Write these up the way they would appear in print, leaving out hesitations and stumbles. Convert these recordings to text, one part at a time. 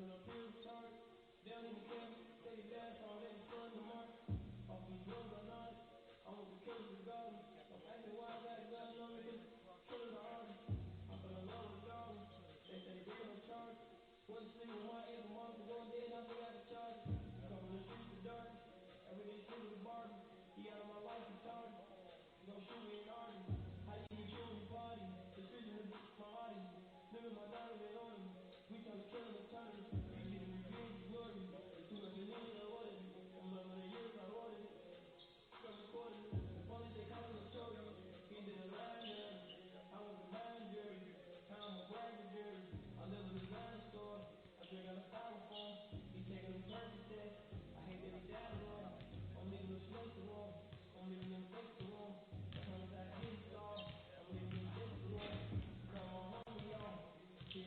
in a field chart. They don't even care. Take it down, so they flood the mark. Off the drugs or not. I'm with the killers regardless. Don't ask me why I got a gun on me, cause killers are artists. I fell in love with dollars. They say they no charge. Wasn't sleeping with my ankle mom for going dead, I forgot the charge. Come from the streets of dark. Every day sleep with the bargain. He out of my life, he target. You gon' shoot me in argue. How you get you in the party? The streets in the bitch, my audience. Living my diamond on him. We tryna kill him and turn him. We getting revenge, glory. Too much in need, I ordered it. I'm loving the years, I ordered it. From recording it. Police, they call him a show you. He did a line there. I was a mind jury. I'm a bragging jury. I live in a gun store. I drink out a styrofoam. He taking them purchase tests. I hate that he died alone. I'm leaving them snakes alone. I'm leaving them fakes alone. The hunters out here, dog. I'm leaving them dicks alone. Come on home, y'all. She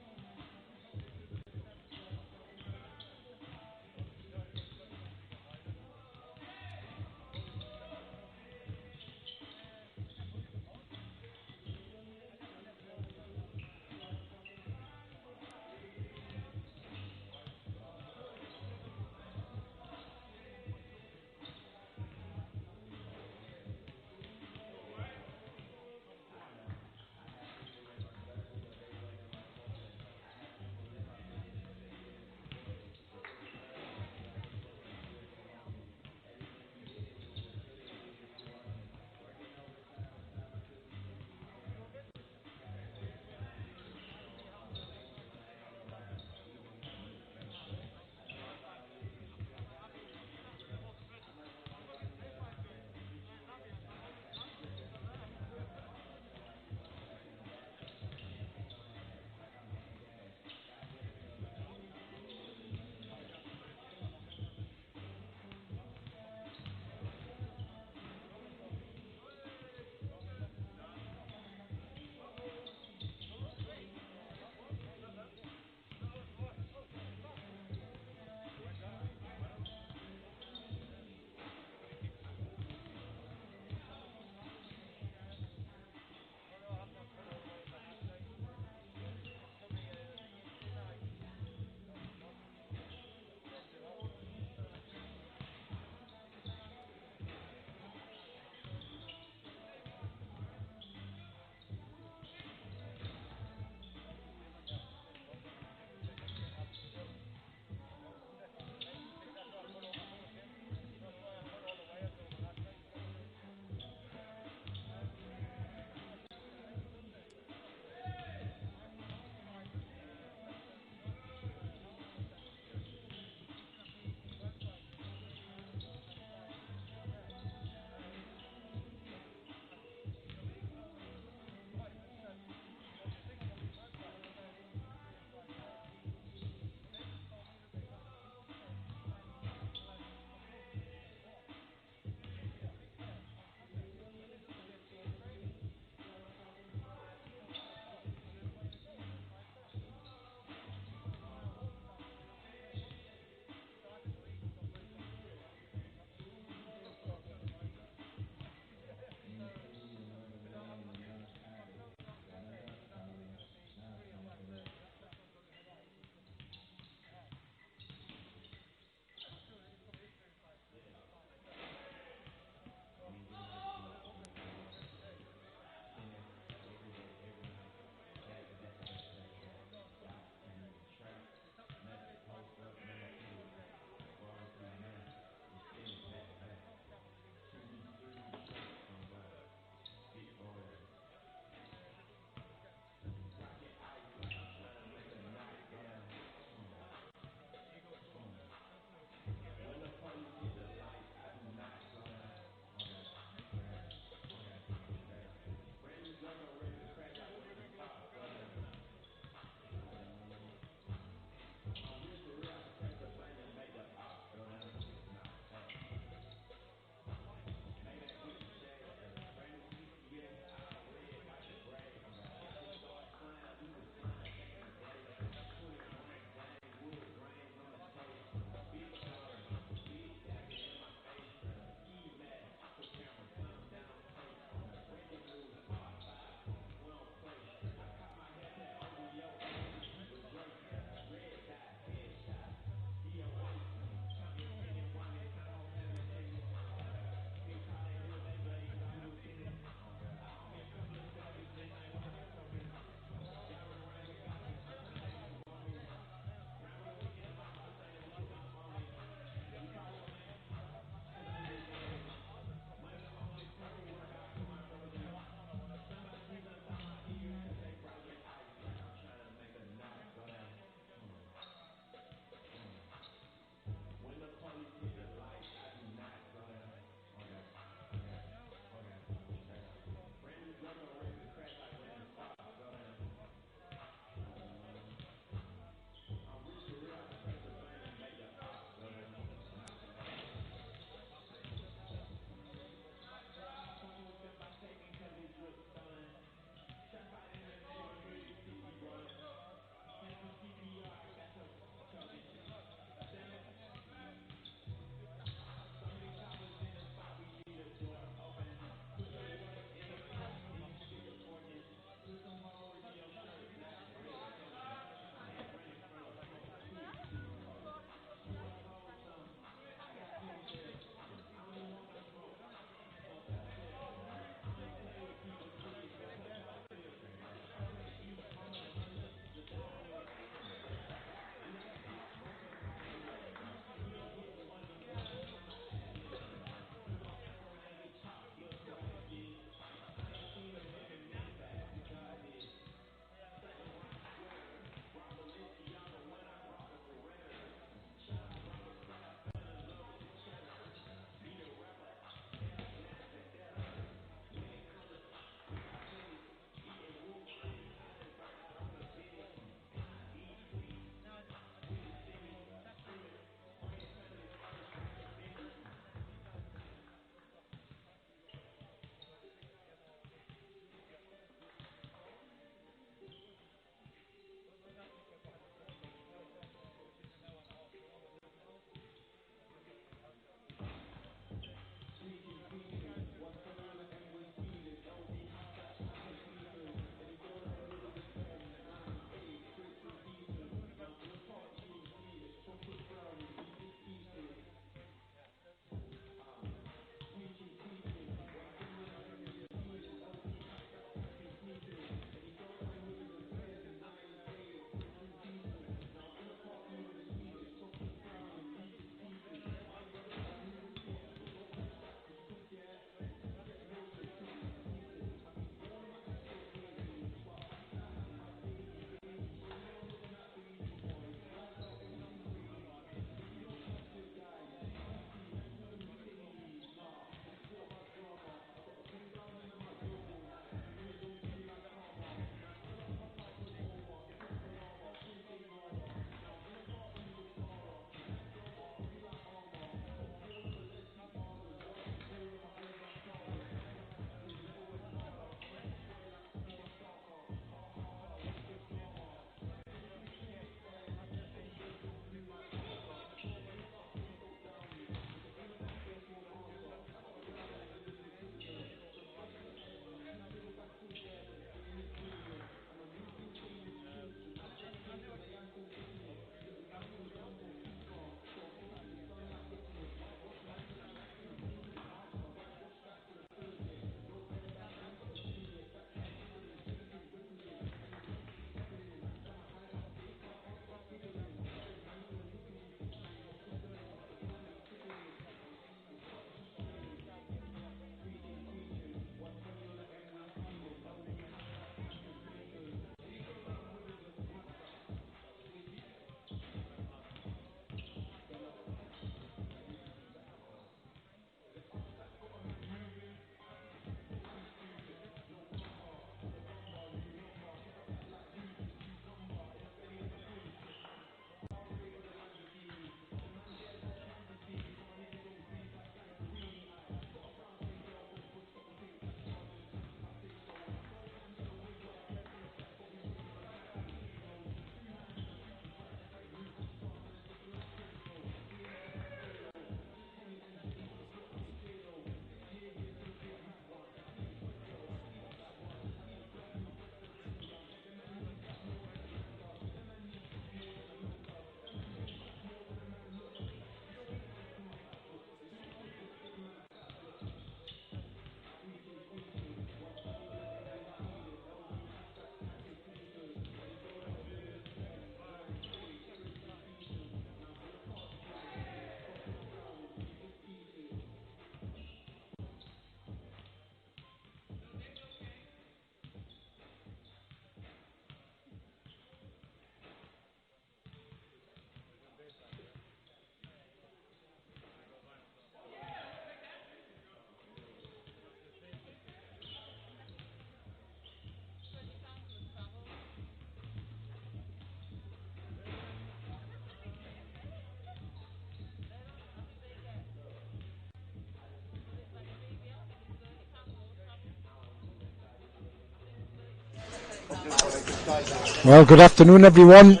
Well, good afternoon, everyone,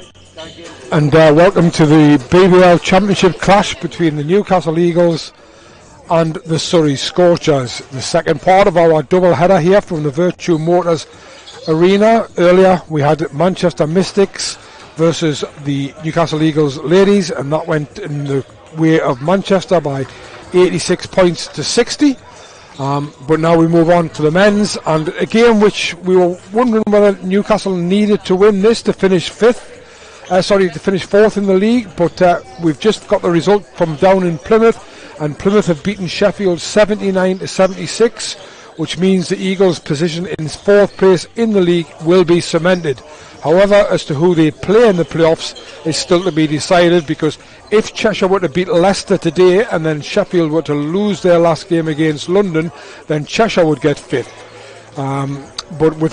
and welcome to the BBL Championship clash between the Newcastle Eagles and the Surrey Scorchers. The second part of our double header here from the Virtue Motors Arena. Earlier we had Manchester Mystics versus the Newcastle Eagles ladies, and that went in the way of Manchester by 86 points to 60. But now we move on to the men's, and a game which we were wondering whether Newcastle needed to win this to finish to finish fourth in the league. But we've just got the result from down in Plymouth, and Plymouth have beaten Sheffield 79 to 76, which means the Eagles' position in fourth place in the league will be cemented. However, as to who they play in the playoffs is still to be decided, because if Cheshire were to beat Leicester today and then Sheffield were to lose their last game against London, then Cheshire would get fifth. But with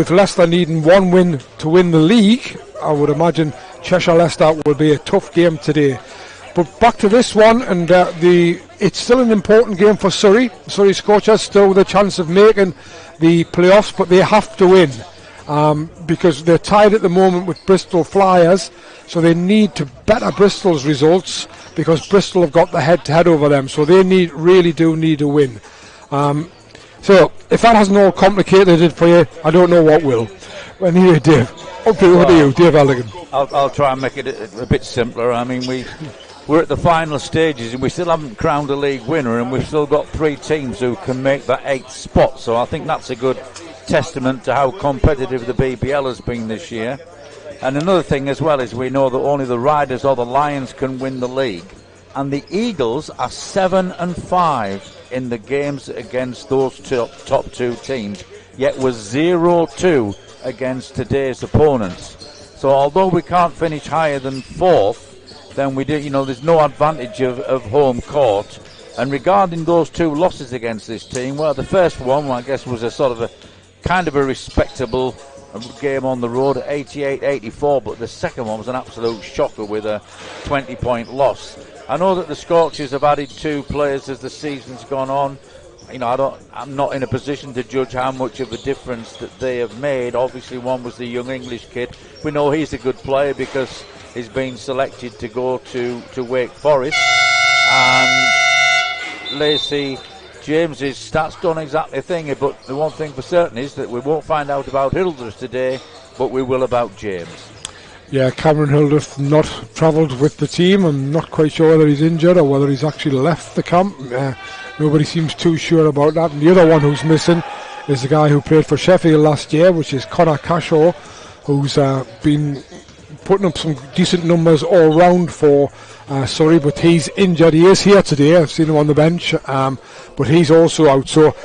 Leicester needing one win to win the league, I would imagine Cheshire-Leicester will be a tough game today. But back to this one, and it's still an important game for Surrey. Surrey Scorchers still with a chance of making the playoffs, but they have to win. Because they're tied at the moment with Bristol Flyers, so they need to better Bristol's results, because Bristol have got the head-to-head over them, so they really do need a win. So if that hasn't all complicated it for you, I don't know what will. Anyway, Dave, over to you, Dave Elligan. I'll try and make it a bit simpler. I mean, we're at the final stages and we still haven't crowned a league winner, and we've still got 3 teams who can make that 8th spot, so I think that's a good testament to how competitive the BBL has been this year. And another thing as well is we know that only the Riders or the Lions can win the league, and the Eagles are 7-5 in the games against those top 2 teams, yet was 0-2 against today's opponents. So although we can't finish higher than 4th, then we do, there's no advantage of home court. And regarding those 2 losses against this team, well, the first one, I guess, was a sort of a kind of a respectable game on the road at 88-84, but the second one was an absolute shocker with a 20-point loss. I know that the Scorchers have added 2 players as the season's gone on. I'm not in a position to judge how much of a difference that they have made. Obviously, one was the young English kid. We know he's a good player because he's been selected to go to Wake Forest, and Lacey James's stats don't exactly thing, but the one thing for certain is that we won't find out about Hildreth today, but we will about James. Yeah, Cameron Hildreth not travelled with the team. I'm not quite sure whether he's injured or whether he's actually left the camp. Nobody seems too sure about that. And the other one who's missing is the guy who played for Sheffield last year, which is Connor Cashaw, who's been putting up some decent numbers all round for Surrey, but he's injured. He is here today. I've seen him on the bench, but he's also out. So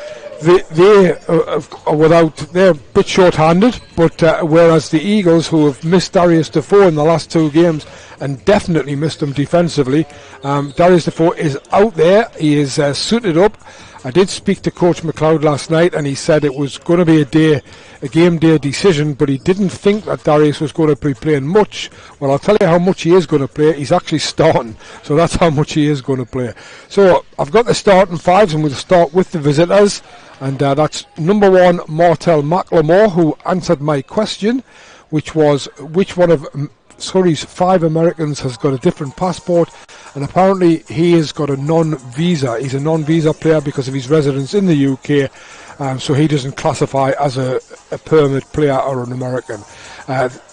they are without. They're a bit short-handed, but whereas the Eagles, who have missed Darius Defoe in the last 2 games and definitely missed him defensively, Darius Defoe is out there. He is suited up. I did speak to Coach McLeod last night, and he said it was going to be a game day decision, but he didn't think that Darius was going to be playing much. Well, I'll tell you how much he is going to play. He's actually starting, so that's how much he is going to play. So I've got the starting 5s, and we'll start with the visitors, and that's number 1, Martel McLemore, who answered my question, which was which one of Surrey's 5 Americans has got a different passport, and apparently he has got a non-visa. He's a non-visa player because of his residence in the UK, so he doesn't classify as a permit player or an American.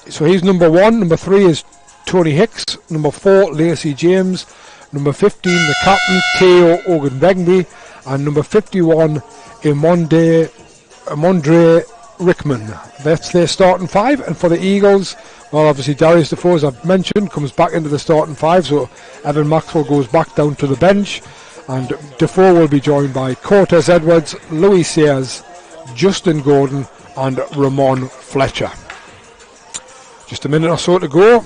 So he's number 1. Number 3 is Tony Hicks. Number 4, Lacey James. Number 15, the captain, Teo Ogunbengbe. And number 51, Emondre Rickman. That's their starting 5. And for the Eagles, well, obviously Darius Defoe, as I've mentioned, comes back into the starting 5, so Evan Maxwell goes back down to the bench, and Defoe will be joined by Cortez Edwards, Louis Sayers, Justin Gordon and Ramon Fletcher. Just a minute or so to go.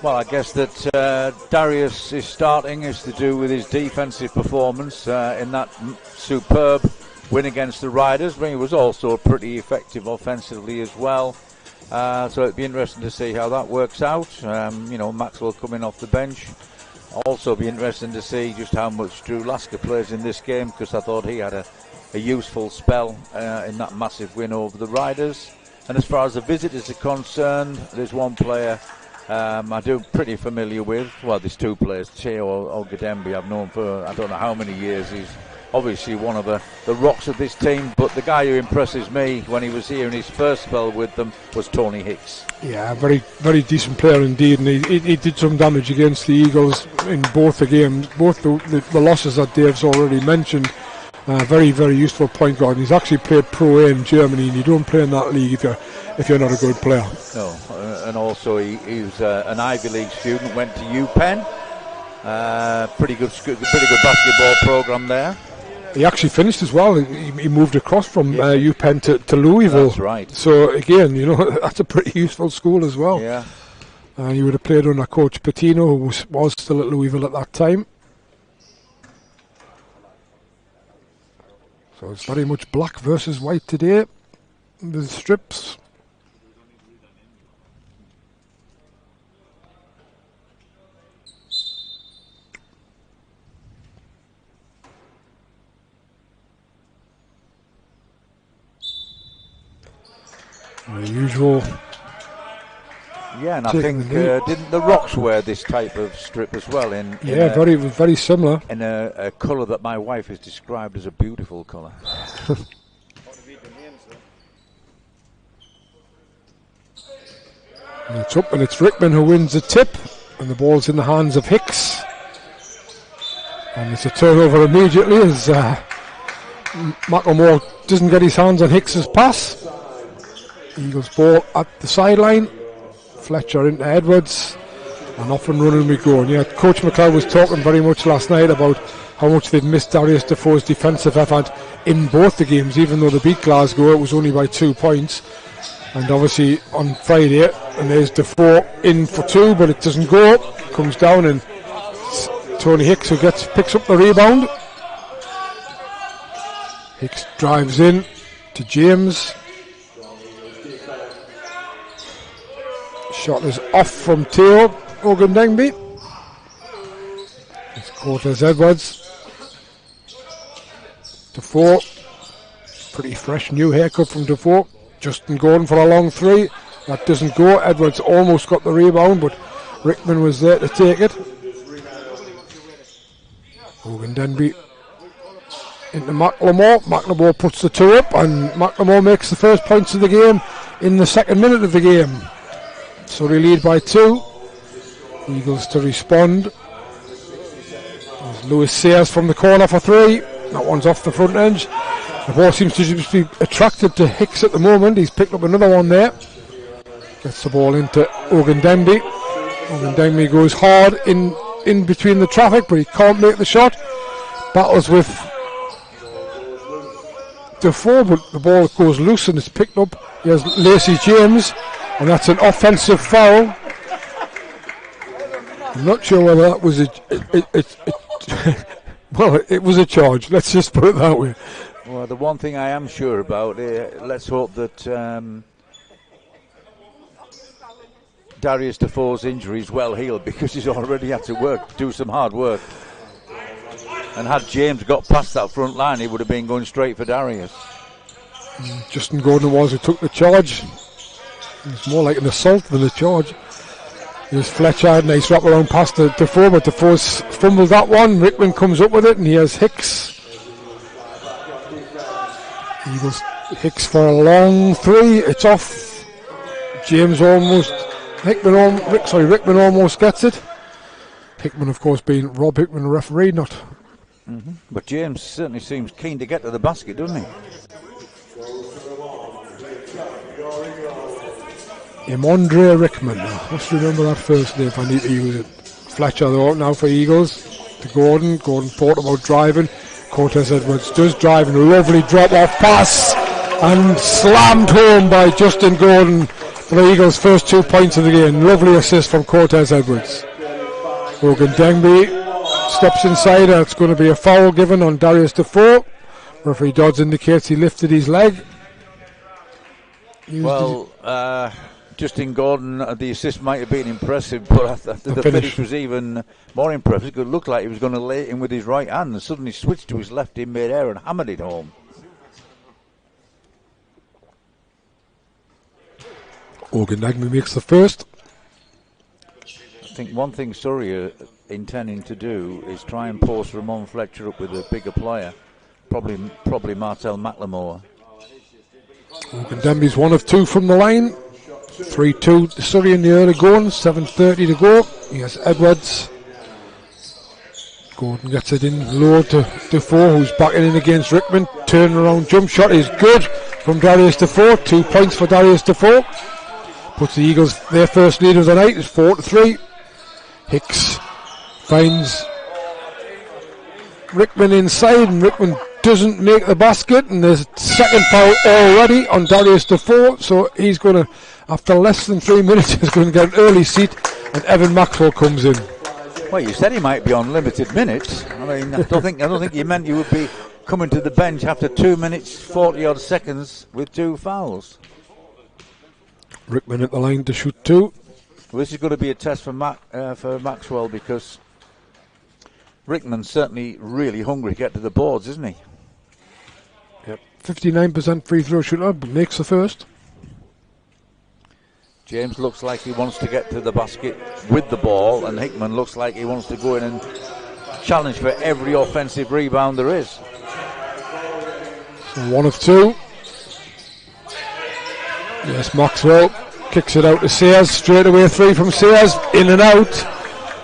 Well, I guess that Darius is starting is to do with his defensive performance in that superb win against the Riders, but he was also pretty effective offensively as well. So it'd be interesting to see how that works out. Maxwell coming off the bench. Also be interesting to see just how much Drew Lasker plays in this game, because I thought he had a useful spell in that massive win over the Riders. And as far as the visitors are concerned, there's one player I do pretty familiar with. Well, there's two players. Cheo Ogadembe I've known for I don't know how many years. He's obviously one of the rocks of this team, but the guy who impresses me when he was here in his first spell with them was Tony Hicks. Yeah, very, very decent player indeed, and he did some damage against the Eagles in both the games, both the losses that Dave's already mentioned. Very, very useful point guard. He's actually played Pro A in Germany, and you don't play in that league if you're not a good player. No, and also he was an Ivy League student, went to UPenn. Pretty good basketball program there. He actually finished as well. He moved across from UPenn to Louisville. That's right. So again, that's a pretty useful school as well. Yeah. He would have played under Coach Patino, who was still at Louisville at that time. So it's very much black versus white today, with strips. The usual. Yeah, and I think didn't the Rocks wear this type of strip as well? Very, very similar. In a colour that my wife has described as a beautiful colour. And it's up, and it's Rickman who wins the tip, and the ball's in the hands of Hicks. And it's a turnover immediately as McLemore doesn't get his hands on Hicks's pass. Eagles ball at the sideline. Fletcher into Edwards, and off and running we go. And yeah, Coach McLeod was talking very much last night about how much they've missed Darius Defoe's defensive effort in both the games. Even though they beat Glasgow, it was only by 2 points. And obviously on Friday, and there's Defoe in for 2, but it doesn't go. Comes down, and Tony Hicks who picks up the rebound. Hicks drives in to James. Shot is off from Theo Ogundengbe. It's Cortez Edwards. Defoe. Pretty fresh new haircut from Defoe. Justin Gordon for a long 3. That doesn't go. Edwards almost got the rebound, but Rickman was there to take it. Ogundengbe into McLemore. McLemore puts the 2 up, and McLemore makes the first points of the game in the second minute of the game. So they lead by 2. Eagles to respond. There's Lewis Sayers from the corner for 3. That one's off the front edge. The ball seems to just be attracted to Hicks at the moment. He's picked up another one there. Gets the ball into Ogundengbe. Ogundengbe goes hard in between the traffic, but he can't make the shot. Battles with Defoe, but the ball goes loose and it's picked up. Here's Lacey James. And that's an offensive foul. I'm not sure whether that was well, it was a charge. Let's just put it that way. Well, the one thing I am sure about, let's hope that Darius Defoe's injury is well healed, because he's already had to do some hard work. And had James got past that front line, he would have been going straight for Darius. Justin Gordon was who took the charge. It's more like an assault than a charge. Here's Fletcher, nice wraparound pass to Defoe, but Defoe's fumbled that one. Rickman comes up with it, and here's Hicks. Eagles Hicks for a long 3. It's off. James Rickman almost gets it. Hickman, of course, being Rob Hickman, the referee, not. Mm-hmm. But James certainly seems keen to get to the basket, doesn't he? Emondre Rickman. I must remember that first name if I need to use it. Fletcher though now for Eagles. To Gordon. Gordon thought about driving. Cortez Edwards does drive, and a lovely drop off pass, and slammed home by Justin Gordon for the Eagles' first 2 points of the game. Lovely assist from Cortez Edwards. Ogundengbe steps inside, and it's going to be a foul given on Darius Defoe. Referee Dodds indicates he lifted his leg. Justin Gordon, the assist might have been impressive, but the finish was even more impressive. It looked like he was going to lay it in with his right hand and suddenly switched to his left in mid-air and hammered it home. Ogunagmi makes the first. I think one thing Surrey are intending to do is try and post Ramon Fletcher up with a bigger player, probably Martel McLemore. Ogundenby's 1 of 2 from the line. 3-2 to Surrey in the early going. 7:30 to go. Here's Edwards. Gordon gets it in low to Defoe, who's backing in against Rickman. Turnaround jump shot is good from Darius Defoe. 2 points for Darius Defoe. Puts the Eagles their first lead of the night. It's 4-3. Hicks finds Rickman inside, and Rickman doesn't make the basket, and there's a second foul already on Darius Defoe, so he's going to, after less than 3 minutes, he's going to get an early seat, and Evan Maxwell comes in. Well, you said he might be on limited minutes. I mean, I don't think you meant you would be coming to the bench after 2 minutes 40 odd seconds with 2 fouls. Rickman at the line to shoot 2. Well, this is going to be a test for Maxwell, because Rickman's certainly really hungry to get to the boards, isn't he? Yep. 59% free throw shooter, but makes the first. James looks like he wants to get to the basket with the ball, and Hickman looks like he wants to go in and challenge for every offensive rebound there is. So 1 of 2. Yes, Maxwell kicks it out to Sayers. Straight away 3 from Sayers. In and out.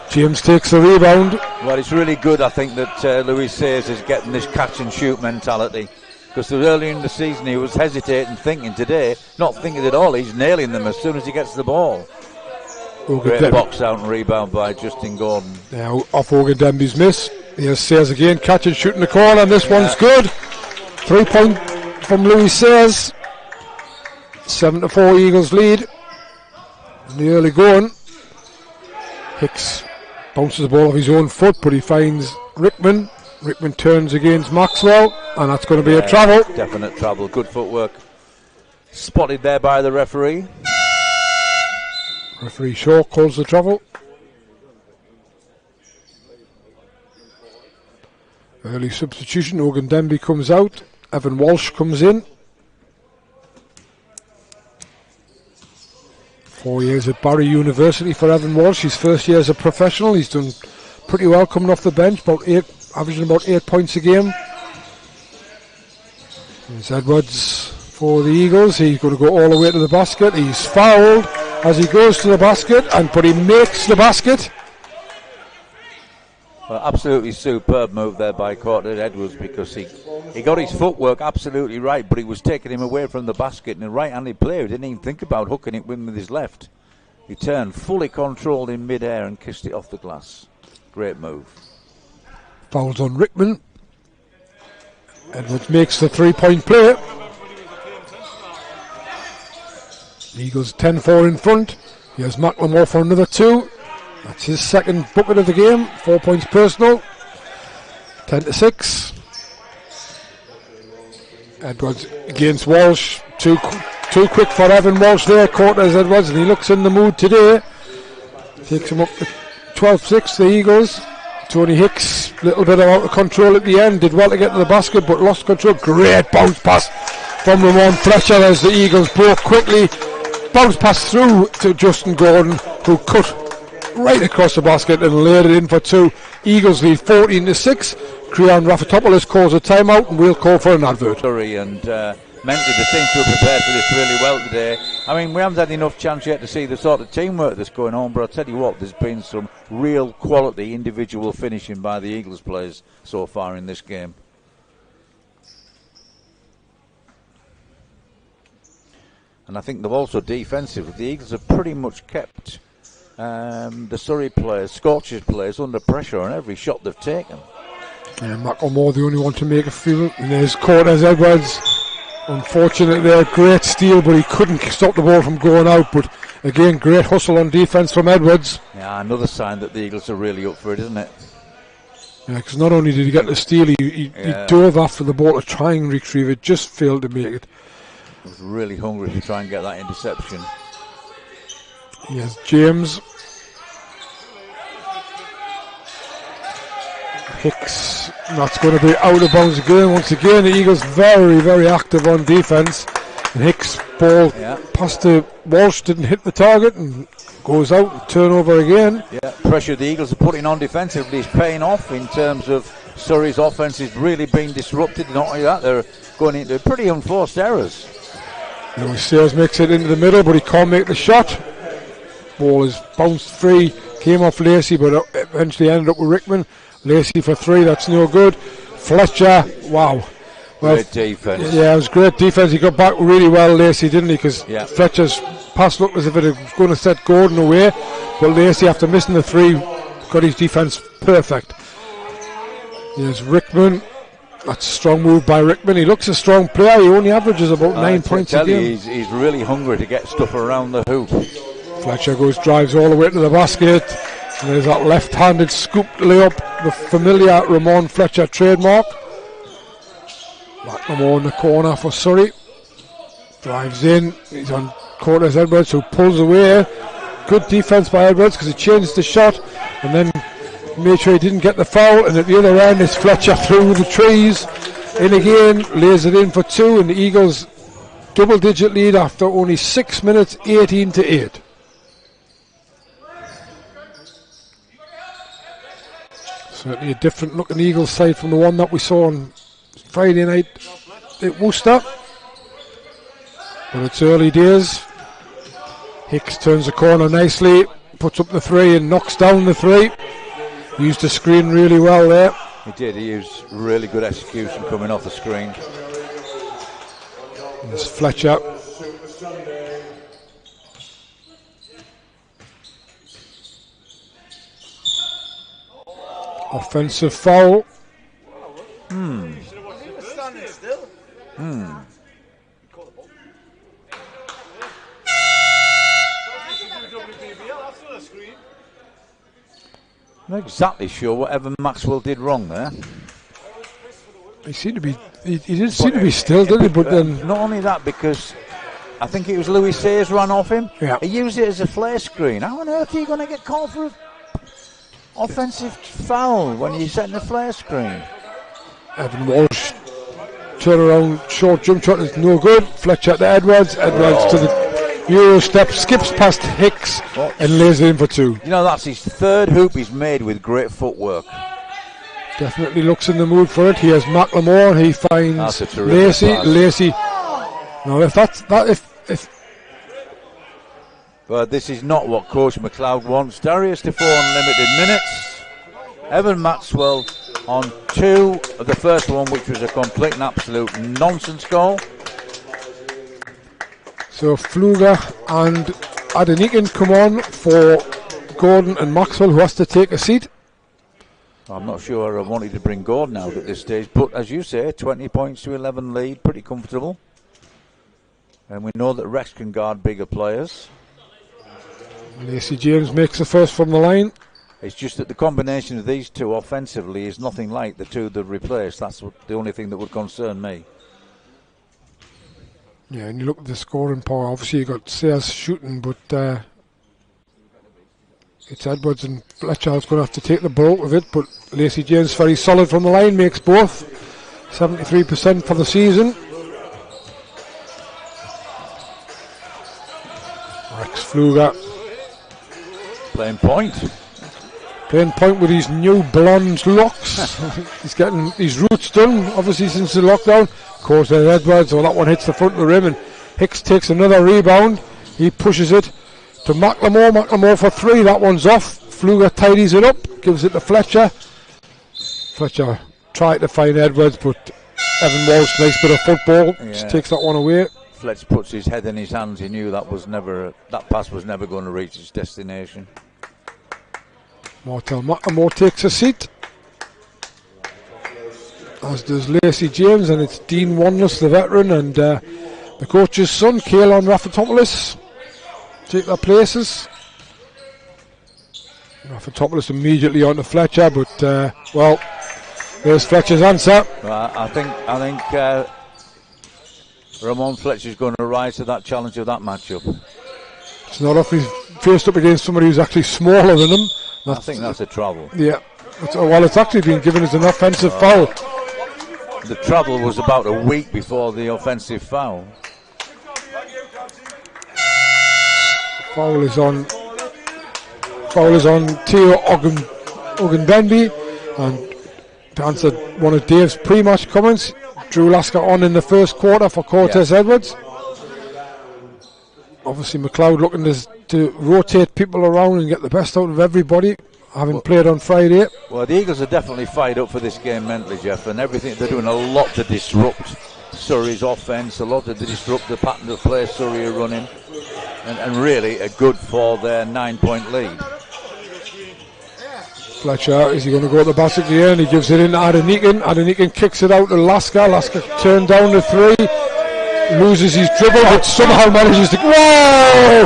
James takes the rebound. Well, it's really good, I think, that Louis Sayers is getting this catch and shoot mentality. Because early in the season he was hesitating, thinking. Today, not thinking at all. He's nailing them as soon as he gets the ball. Great box out and rebound by Justin Gordon. Now off Ogundenby's miss. Here's Sayers again, catch and shoot in the corner, and this one's good. 3 point from Louis Sayers. 7-4 Eagles lead in the early going. Hicks bounces the ball off his own foot, but he finds Rickman. Rickman turns against Maxwell, and that's going to be a travel. Definite travel. Good footwork. Spotted there by the referee. Referee Shaw calls the travel. Early substitution. Ogundenby comes out. Evan Walsh comes in. 4 years at Barry University for Evan Walsh. His first year as a professional. He's done pretty well coming off the bench, averaging about 8 points a game. There's Edwards for the Eagles. He's going to go all the way to the basket. He's fouled as he goes to the basket, but he makes the basket. Well, absolutely superb move there by Courtney Edwards, because he got his footwork absolutely right, but he was taking him away from the basket, and the right-handed player didn't even think about hooking it with his left. He turned, fully controlled in mid-air, and kissed it off the glass. Great move. Fouls on Rickman. Edwards makes the 3-point play. Eagles 10-4 in front. Here's McLemore for another 2. That's his second bucket of the game. 4 points personal. 10-6. Edwards against Walsh. Too quick for Evan Walsh there. Cortez Edwards, and he looks in the mood today. Takes him up to 12-6, the Eagles. Tony Hicks, a little bit out of control at the end. Did well to get to the basket, but lost control. Great bounce pass from Ramon Fletcher as the Eagles broke quickly. Bounce pass through to Justin Gordon, who cut right across the basket and laid it in for 2. Eagles lead 14-6. Creon Raffatopoulos calls a timeout, and we'll call for an advert. Surrey and mentally they seem to have prepared for this really well today. I mean, we haven't had enough chance yet to see the sort of teamwork that's going on, but I'll tell you what, there's been some real quality individual finishing by the Eagles players so far in this game. And I think they've also defensively, the Eagles have pretty much kept the Surrey players, Scorchers players, under pressure on every shot they've taken. And McLemore the only one to make a field, and there's Cortez Edwards. Unfortunate there, great steal, but he couldn't stop the ball from going out. But again, great hustle on defence from Edwards. Yeah, another sign that the Eagles are really up for it, isn't it? Yeah, because not only did he get the steal, he dove after the ball to try and retrieve it, just failed to make it. He was really hungry to try and get that interception. Yes, James. Hicks, that's going to be out of bounds again. Once again, the Eagles very, very active on defence. And Hicks ball past the Walsh, didn't hit the target and goes out, turnover again. Yeah, pressure the Eagles are putting on defensively is paying off in terms of Surrey's offense is really being disrupted. Not only that, they're going into pretty unforced errors. Sayers makes it into the middle, but he can't make the shot. Ball is bounced free, came off Lacey, but eventually ended up with Rickman. Lacey for 3, that's no good. Fletcher, wow. Well, great defense. Yeah, it was great defense. He got back really well, Lacey, didn't he? Because Fletcher's pass looked as if it was going to set Gordon away, but Lacey, after missing the 3, got his defense perfect. Here's Rickman. That's a strong move by Rickman. He looks a strong player. He only averages about 9 points a game. He's really hungry to get stuff around the hoop. Fletcher drives all the way to the basket. And there's that left-handed scoop layup, the familiar Ramon Fletcher trademark. McLemore in the corner for Surrey. Drives in. He's on Cortez Edwards, who pulls away. Good defense by Edwards because he changed the shot and then made sure he didn't get the foul. And at the other end is Fletcher through the trees. In again, lays it in for 2, and the Eagles double-digit lead after only 6 minutes, 18-8. Certainly a different looking Eagles side from the one that we saw on Friday night at Worcester. But it's early days. Hicks turns the corner nicely, puts up the 3 and knocks down the 3. Used the screen really well there. He did, he used really good execution coming off the screen. There's Fletcher. Offensive foul. I'm not exactly sure what Evan Maxwell did wrong there. He seemed to be. He did seem to be still, didn't he? But then not only that, because I think it was Louis Sayers ran off him. Yeah. He used it as a flare screen. How on earth are you going to get called for an offensive foul when you're setting a flare screen? Evan Walsh turn around short jump shot is no good. Fletcher to Edwards. Edwards to the Euro step, skips past Hicks and lays it in for 2. You know, that's his 3rd hoop he's made with great footwork. Definitely looks in the mood for it. Here's McLemore. He finds Lacey. Lacey. No, if But this is not what Coach McLeod wants. Darius Defoe on limited minutes. Evan Maxwell on 2 of the first one, which was a complete and absolute nonsense goal. So Fluger and Adenikin come on for Gordon and Maxwell, who has to take a seat. I'm not sure I wanted to bring Gordon out at this stage, but as you say, 20 points to 11 lead, pretty comfortable. And we know that Rex can guard bigger players. Lacey James makes the first from the line. It's just that the combination of these two offensively is nothing like the two that replaced. That's the only thing that would concern me. Yeah, and you look at the scoring power. Obviously, you got Sayers shooting, but it's Edwards and Fletcher who's going to have to take the bulk of it. But Lacey James very solid from the line, makes both. 73% for the season. Rex Fluger playing point with his new blonde locks. He's getting his roots done, obviously, since the lockdown. Of course, there's Edwards. Well, that one hits the front of the rim, and Hicks takes another rebound. He pushes it to McLemore. McLemore for 3. That one's off. Fluger tidies it up, gives it to Fletcher. Fletcher tried to find Edwards, but Evan Walsh, nice bit of football, just takes that one away. Fletcher puts his head in his hands. He knew that pass was never going to reach its destination. Martel McLemore takes a seat, as does Lacey James, and it's Dean Wanless, the veteran, and the coach's son, Kaelon Raffatopoulos, take their places. Raffatopoulos immediately on to Fletcher, but there's Fletcher's answer. I think Ramon Fletcher's going to rise to that challenge of that matchup. It's not often he's faced up against somebody who's actually smaller than him. I think that's a trouble. Yeah. It's actually been given as an offensive foul. The trouble was about a week before the offensive foul. Foul is on Theo Ogundenby. And to answer one of Dave's pre-match comments, Drew Lasker on in the first quarter for Cortez Edwards. Obviously McLeod looking to rotate people around and get the best out of everybody, having played on Friday. Well, the Eagles are definitely fired up for this game mentally, Jeff, and everything. They're doing a lot to disrupt Surrey's offence, a lot to disrupt the pattern of play Surrey are running, and really are good for their 9-point lead. Fletcher, is he going to go to the basket again? He gives it in to Adenican. Adenican kicks it out to Lasker. Lasker turned down to 3. Loses his dribble, but somehow manages to... Whoa!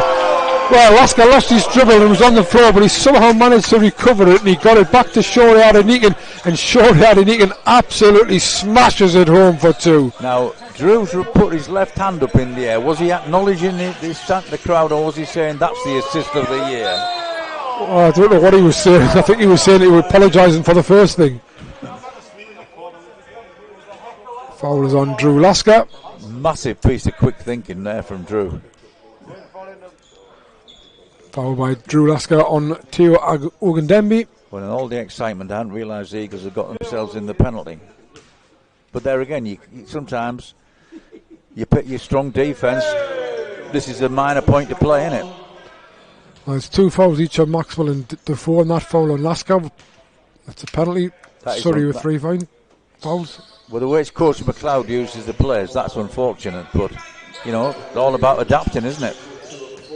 Well, Lasker lost his dribble and was on the floor, but he somehow managed to recover it, and he got it back to Surrey Adenican, and Surrey Adenican absolutely smashes it home for 2. Now, Drew's put his left hand up in the air. Was he acknowledging the crowd, or was he saying that's the assist of the year? I don't know what he was saying. I think he was saying he was apologising for the first thing. Foul is on Drew Lasker. Massive piece of quick thinking there from Drew. Foul by Drew Lasker on Theo Ogundenby. Well, in all the excitement, I hadn't realised the Eagles had got themselves in the penalty. But there again, you sometimes you pick your strong defence. This is a minor point to play, isn't it? Well, it's 2 fouls each on Maxwell and Defoe, and that foul on Lasker. That's a penalty. Surrey with 3 fouls. Well, the way it's Coach McLeod uses the players, that's unfortunate. But, you know, it's all about adapting, isn't it?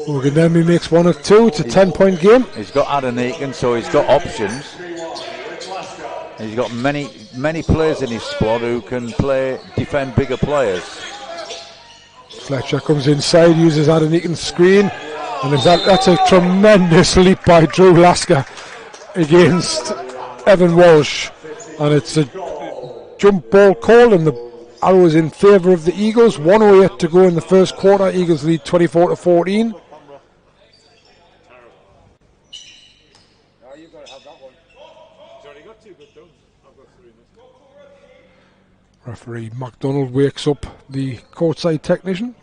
Ogundenby makes 1 of 2. It's a 10-point game. He's got Adenican, so he's got options. He's got many players in his squad who can defend bigger players. Fletcher comes inside, uses Adenican's screen, and that's a tremendous leap by Drew Lasker against Evan Walsh, and it's a jump ball call, and the arrow is in favour of the Eagles. 1:08 to go in the first quarter. Eagles lead 24-14. Referee MacDonald wakes up the courtside technician.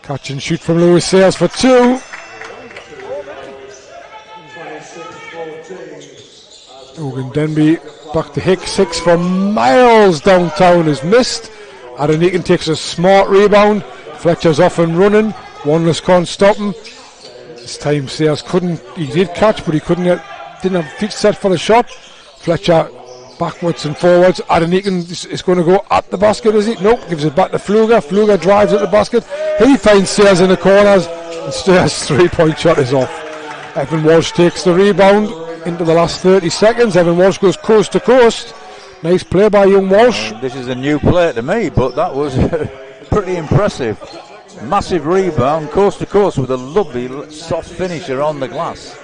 Catch and shoot from Lewis Sayers for 2. Ogundenby back to Hicks. Hicks from miles downtown is missed. Adenican takes a smart rebound. Fletcher's off and running. Wanless can't stop him. This time Sayers he did catch, but he didn't have feet set for the shot. Fletcher backwards and forwards. Adenican is going to go at the basket, is he? Nope, gives it back to Fluger. Fluger drives at the basket. He finds Sayers in the corners, and Sayers' 3-point shot is off. Evan Walsh takes the rebound into the last 30 seconds. Evan Walsh goes coast to coast. Nice play by young Walsh. This is a new play to me, but that was pretty impressive. Massive rebound, coast to coast, with a lovely soft finisher on the glass.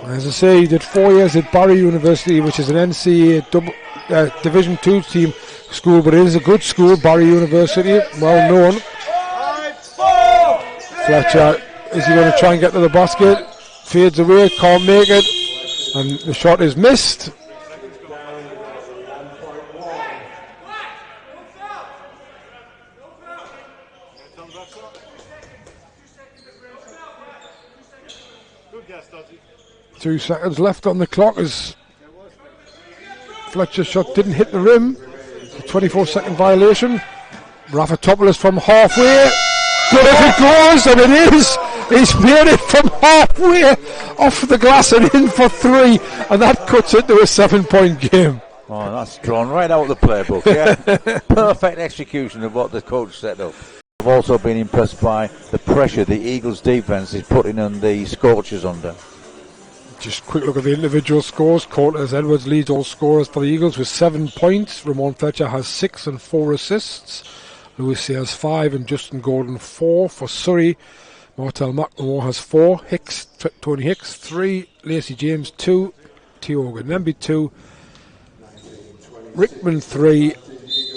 As I say, he did 4 years at Barry University, which is an NCAA Division 2 team school, but it is a good school, Barry University, well known. Fletcher, is he going to try and get to the basket? Fades away, can't make it, and the shot is missed. Two seconds left on the clock as Fletcher's shot didn't hit the rim. It's a 24-second violation. Raffatopoulos from halfway. But if it goes, and it is, he's made it from halfway off the glass and in for 3, and that cuts it to a 7-point game. Oh, that's drawn right out of the playbook, yeah. Perfect execution of what the coach set up. I've also been impressed by the pressure the Eagles defence is putting on the Scorchers under. Just quick look at the individual scores. Cortez Edwards leads all scorers for the Eagles with 7 points. Ramon Fletcher has 6 and 4 assists. Lewis Sayers 5 and Justin Gordon 4. For Surrey, Martel McLemore has 4. Tony Hicks 3. Lacey James 2. Theo Ogundenby 2. Rickman 3.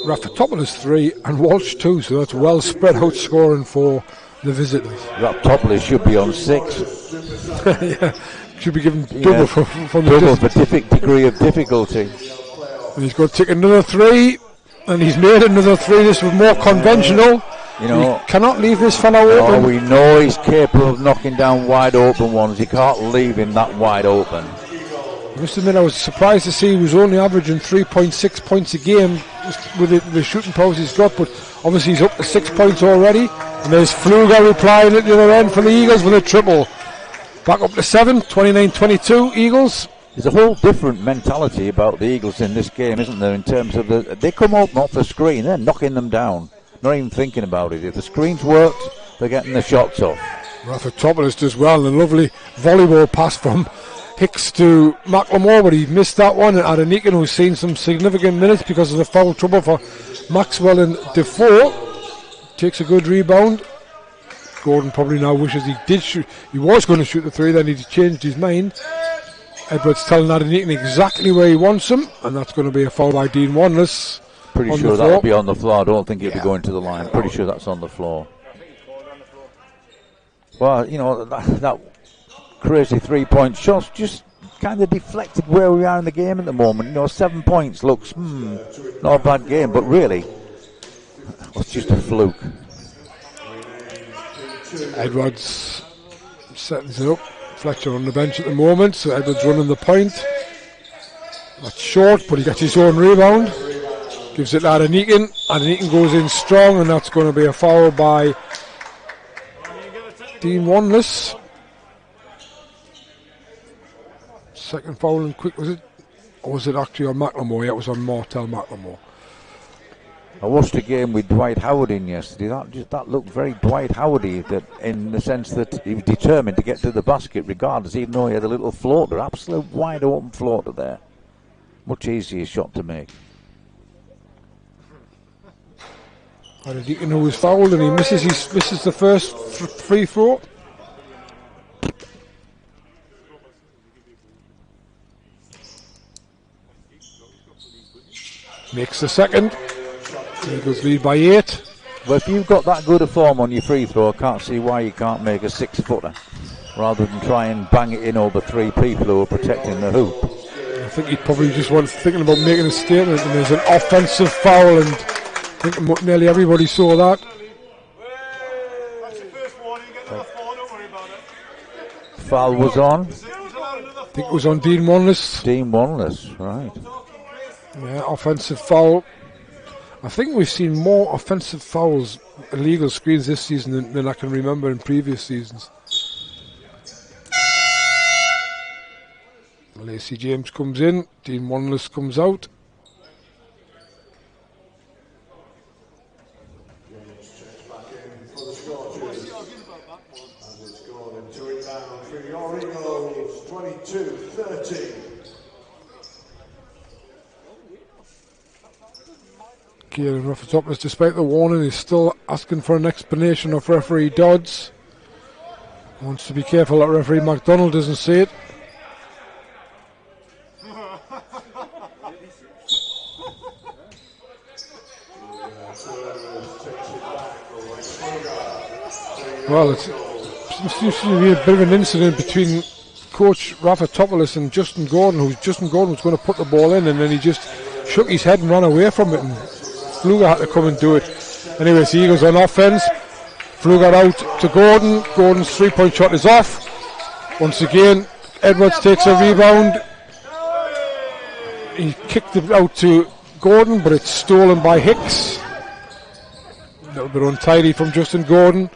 Raffatopoulos 3 and Walsh 2. So that's well spread out scoring for the visitors. Raffatopoulos should be on 6. Yeah. Should be given double for the degree of difficulty. And he's going to take another 3. And he's made another three. This was more conventional. You know, you cannot leave this fellow open. We know he's capable of knocking down wide open ones. You can't leave him that wide open. I must admit, I was surprised to see he was only averaging 3.6 points a game with the shooting powers he's got, but obviously he's up to 6 points already. And there's Fluger replying at the other end for the Eagles with a triple. Back up to 7, 29-22, Eagles. There's a whole different mentality about the Eagles in this game, isn't there, in terms of they come up off the screen, they're knocking them down, not even thinking about it. If the screen's worked, they're getting the shots off. Raffertopoulos does well, and a lovely volleyball pass from Hicks to McLemore, but he missed that one. And Adenekan, who's seen some significant minutes because of the foul trouble for Maxwell and Defoe, takes a good rebound. Gordon probably now wishes he did shoot. He was going to shoot the three, then he changed his mind. Edwards telling Adenekan exactly where he wants him, and that's going to be a foul by Dean Wanless. Pretty sure that'll be on the floor. I don't think he'll be going to the line. Pretty sure that's on the floor. Well, you know, that crazy 3-point shot just kind of deflected where we are in the game at the moment. You know, 7 points looks not a bad game, but really, it's just a fluke. Edwards settings it up. Fletcher on the bench at the moment, so Edwards running the point. That's short, but he gets his own rebound. Gives it to Adenekan. Adenekan goes in strong, and that's going to be a foul by Dean Wanless. Second foul and quick, was it? Or was it actually on McLemore? Yeah, it was on Martel McLemore. I watched a game with Dwight Howard in yesterday. That looked very Dwight Howardy, that in the sense that he was determined to get to the basket regardless, even though he had a little floater, absolute wide open floater there. Much easier shot to make. Adenekan, who was fouled, and he misses the first free throw. Makes the second. Eagles lead by 8. Well, if you've got that good a form on your free throw, I can't see why you can't make a 6-footer rather than try and bang it in over 3 people who are protecting the hoop. I think he probably just wants thinking about making a statement, and there's an offensive foul, and I think nearly everybody saw that. Foul was on. I think it was on Dean Wanless. Dean Wanless, right. Yeah, offensive foul. I think we've seen more offensive fouls, illegal screens this season than I can remember in previous seasons. Lacey James comes in, Dean Wanless comes out. Kieran Raffertopoulos, despite the warning, is still asking for an explanation of referee Dodds. Wants to be careful that referee McDonald doesn't see it. Well, it seems to be a bit of an incident between Coach Raffertopoulos and Justin Gordon, Justin Gordon was going to put the ball in, and then he just shook his head and ran away from it, and Fluger had to come and do it. Anyways, the Eagles on offense. Fluger out to Gordon. Gordon's 3-point shot is off. Once again, Edwards takes a rebound. He kicked it out to Gordon, but it's stolen by Hicks. A little bit untidy from Justin Gordon.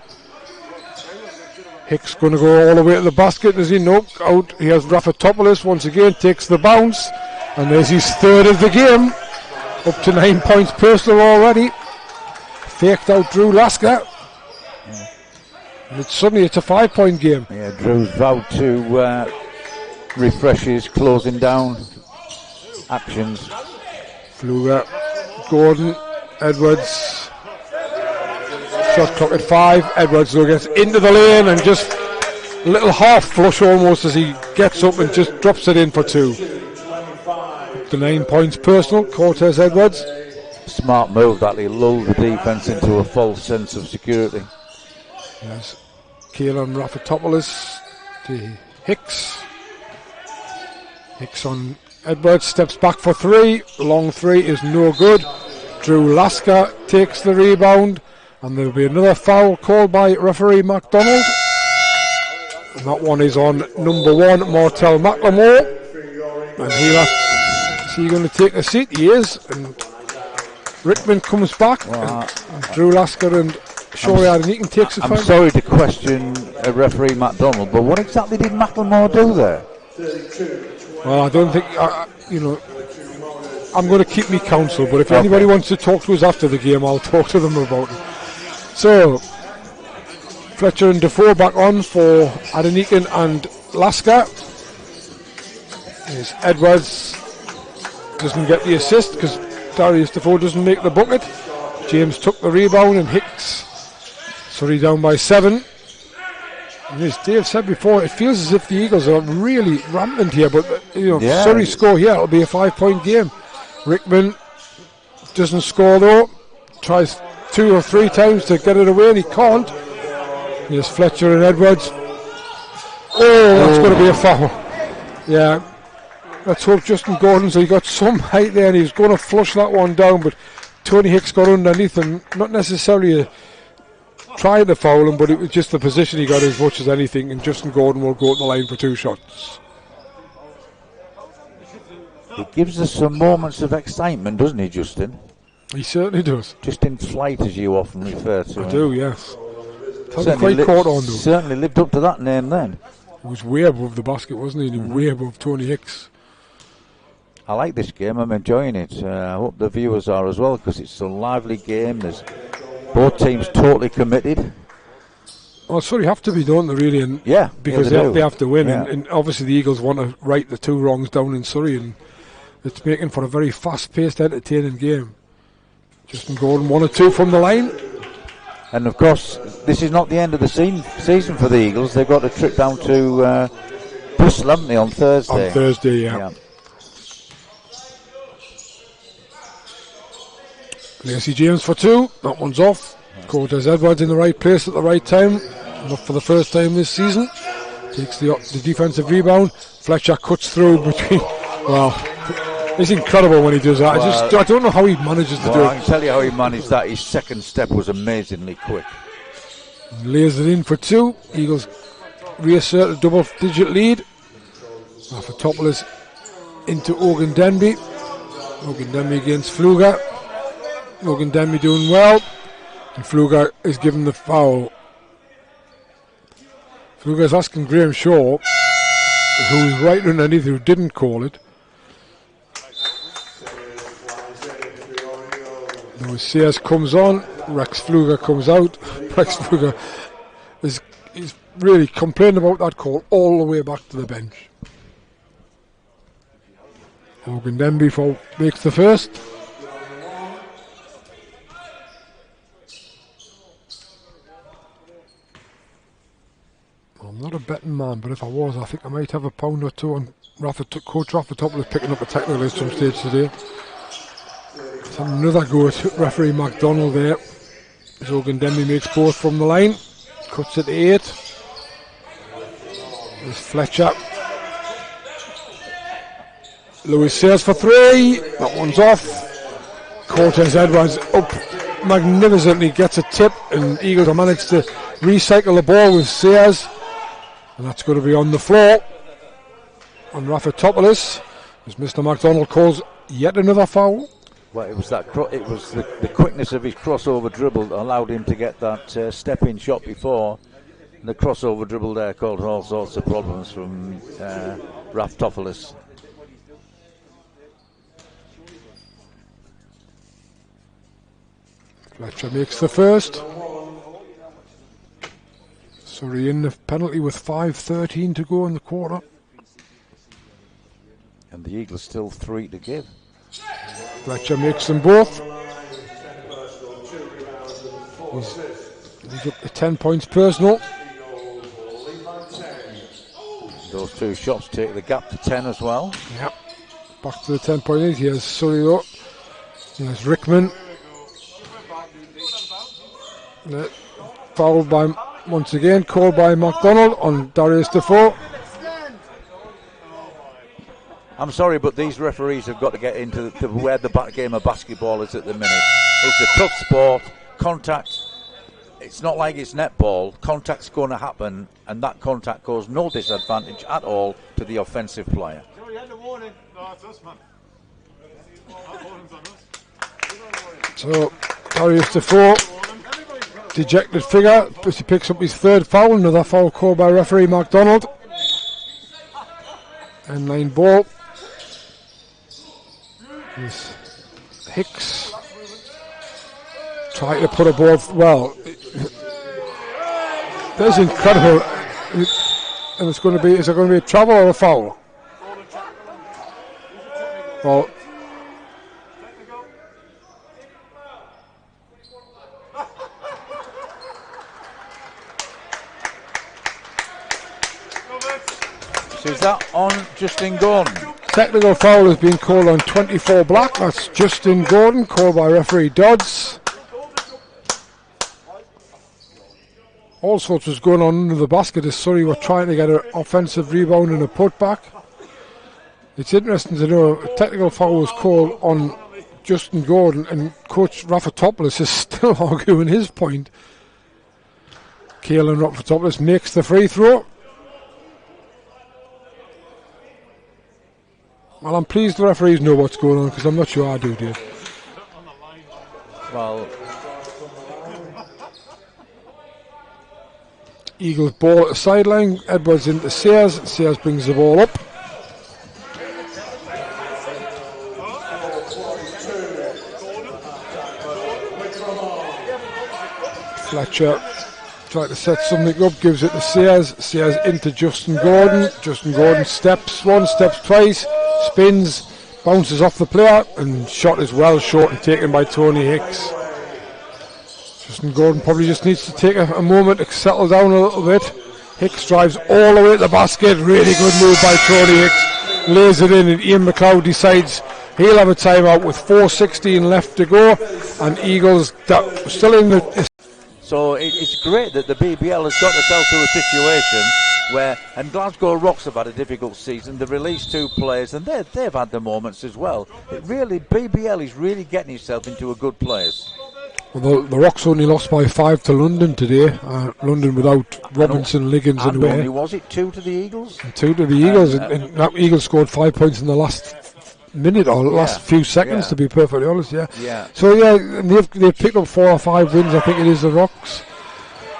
Hicks going to go all the way to the basket. As he knocked out, he has Raffertopoulos once again, takes the bounce, and there's his third of the game. Up to 9 points personal already. Faked out Drew Lasker. Yeah. And suddenly it's a 5-point game. Yeah, Drew's vowed to refresh his closing down actions. Fluger, Gordon, Edwards. Shot clock at 5. Edwards though gets into the lane and just a little half flush almost as he gets up and just drops it in for 2. The 9 points personal, Cortez Edwards. Smart move that he lulled the defence into a false sense of security. Yes. Keelan Raffertopoulos to Hicks. Hicks on Edwards, steps back for 3. Long 3 is no good. Drew Lasker takes the rebound, and there'll be another foul called by referee MacDonald. And that one is on number 1, Martel McLemore. And is he going to take a seat? He is. And Rickman comes back. And Drew Lasker and Surrey Adenekan takes a foul. I'm sorry to question referee MacDonald, but what exactly did McLemore do there? Well, I don't think, I'm going to keep me counsel, but if anybody wants to talk to us after the game, I'll talk to them about it. So, Fletcher and Defoe back on for Adenekan and Lasker. As Edwards doesn't get the assist because Darius Defoe doesn't make the bucket. James took the rebound, and Hicks, Surrey down by 7. And as Dave said before, it feels as if the Eagles are really rampant here, but Surrey score here, it'll be a 5-point game. Rickman doesn't score though, tries 2 or 3 times to get it away and he can't. Here's Fletcher and Edwards. That's going to be a foul. Yeah, let's hope Justin Gordon's he got some height there and he's going to flush that one down, but Tony Hicks got underneath him, not necessarily trying to foul him, but it was just the position he got as much as anything, and Justin Gordon will go to the line for 2 shots. He gives us some moments of excitement, doesn't he, Justin? He certainly does. Just in flight, as you often refer to him. I do, yes. Quite caught on, though. Certainly lived up to that name then. He was way above the basket, wasn't he? And way above Tony Hicks. I like this game. I'm enjoying it. I hope the viewers are as well, because it's a lively game. There's both teams totally committed. Well, Surrey have to be, don't they, really? And because they have to win. And obviously the Eagles want to right the 2 wrongs down in Surrey, and it's making for a very fast-paced, entertaining game. Justin Gordon 1 or 2 from the line. And of course, this is not the end of the season for the Eagles. They've got a trip down to Bristol, haven't they, on Thursday? On Thursday, yeah. Lacey James for 2. That one's off. Cortez Edwards in the right place at the right time. Not for the first time this season. Takes the defensive rebound. Fletcher cuts through between. Well, it's incredible when he does that. I don't know how he manages to do it. I can tell you how he managed that. His second step was amazingly quick. Lays it in for 2. Eagles reassert a double-digit lead. Raffatopoulos into Ogun Denby. Ogun Denby against Pfluger. Ogun Denby doing well. And Pfluger is given the foul. Pfluger is asking Graham Shaw, who was right underneath, who didn't call it. Now Sears comes on, Rex Pfluger comes out. Rex Pfluger is really complaining about that call all the way back to the bench. Ogun Denby makes the first. I'm not a betting man, but if I was, I think I might have a pound or 2 on Coach Raffatopoulos picking up a technical at some stage today. So another go at referee MacDonald there. Ogun Denby makes both from the line. Cuts it to 8. There's Fletcher. Lewis Sayers for 3. That one's off. Cortez Edwards up magnificently, gets a tip, and Eagles have managed to recycle the ball with Sayers. And that's going to be on the floor on Raffatopoulos, as Mr. MacDonald calls yet another foul. Well, it was the quickness of his crossover dribble that allowed him to get that step-in shot before. And the crossover dribble there caused all sorts of problems from Raffatopoulos. Fletcher makes the first. Surrey in the penalty with 5:13 to go in the quarter. And the Eagles still 3 to give. Fletcher makes them both. He's up to 10 points personal. Those 2 shots take the gap to 10 as well. Yep. Back to the 10-point lead. Here's Surrey though. Here's Rickman. Fouled by, once again, called by MacDonald on Darius Defoe. I'm sorry, but these referees have got to get into where the game of basketball is at the minute. It's a tough sport. Contact. It's not like it's netball. Contact's going to happen, and that contact caused no disadvantage at all to the offensive player. Joe, you had the warning. No, it's us, man. That warning's on us. So, Darius Defoe, dejected figure, as he picks up his third foul. Another foul called by referee MacDonald. End line ball. Is Hicks trying to put a ball. Well, that's incredible. And it's going to be. Is it going to be a travel or a foul? Well. Is that on Justin Gordon? Technical foul has been called on 24 Black. That's Justin Gordon, called by referee Dodds. All sorts was going on under the basket as Surrey were trying to get an offensive rebound and a putback. It's interesting to know a technical foul was called on Justin Gordon, and Coach Raffatopoulos is still arguing his point. Kaelan Raffatopoulos makes the free throw. Well, I'm pleased the referees know what's going on, because I'm not sure I do, Dave. Well, Eagles ball at the sideline. Edwards into Sears. Sears brings the ball up. Fletcher tried to set something up, gives it to Sears. Sears into Justin Gordon. Justin Gordon steps once, steps twice, spins, bounces off the player, and shot is well short and taken by Tony Hicks. Justin Gordon probably just needs to take a moment to settle down a little bit. Hicks drives all the way to the basket. Really good move by Tony Hicks. Lays it in, and Ian McLeod decides he'll have a timeout with 4:16 left to go. And Eagles still in the... So it's great that the BBL has got itself to a situation where, and Glasgow Rocks have had a difficult season. They've released two players, and they've had their moments as well. BBL is really getting itself into a good place. Well, the Rocks only lost by 5 to London today. London without Robinson, Liggins, and Way. Only was it 2 to the Eagles? And 2 to the Eagles, and that Eagles scored 5 points in the last minute or last few seconds, to be perfectly honest. So and they've picked up 4 or 5 wins. I think it is the Rocks.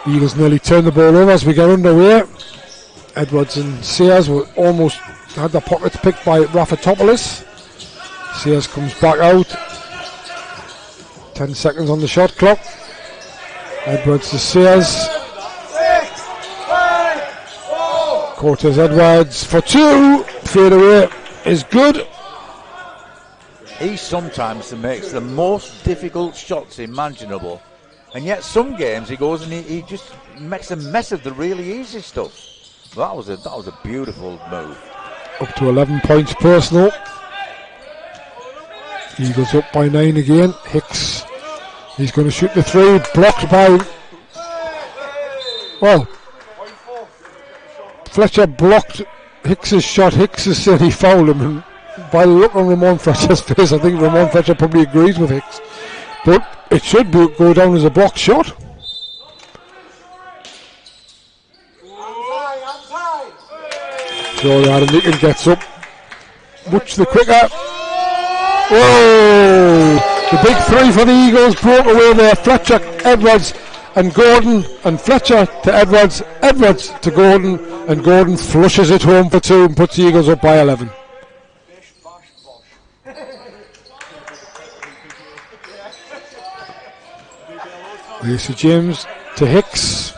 The Eagles nearly turned the ball over as we get underway. Edwards and Sears were almost had their pockets picked by Raffatopoulos. Sears comes back out. 10 seconds on the shot clock. Edwards to Sears. Cortez Edwards for 2. Fade away is good. He sometimes makes the most difficult shots imaginable, and yet some games he goes and he just makes a mess of the really easy stuff. That was a beautiful move. Up to 11 points personal. Eagles up by 9 again. Hicks, he's going to shoot the 3, blocked by, well, Fletcher blocked Hicks's shot. Hicks has said he fouled him, and by the look on Ramon Fletcher's face, I think Ramon Fletcher probably agrees with Hicks, but it should go down as a blocked shot. So Aaron gets up much the quicker. Whoa! The big 3 for the Eagles broke away there. Fletcher, Edwards and Gordon, and Fletcher to Edwards, Edwards to Gordon, and Gordon flushes it home for 2 and puts the Eagles up by 11. Lacey James to Hicks.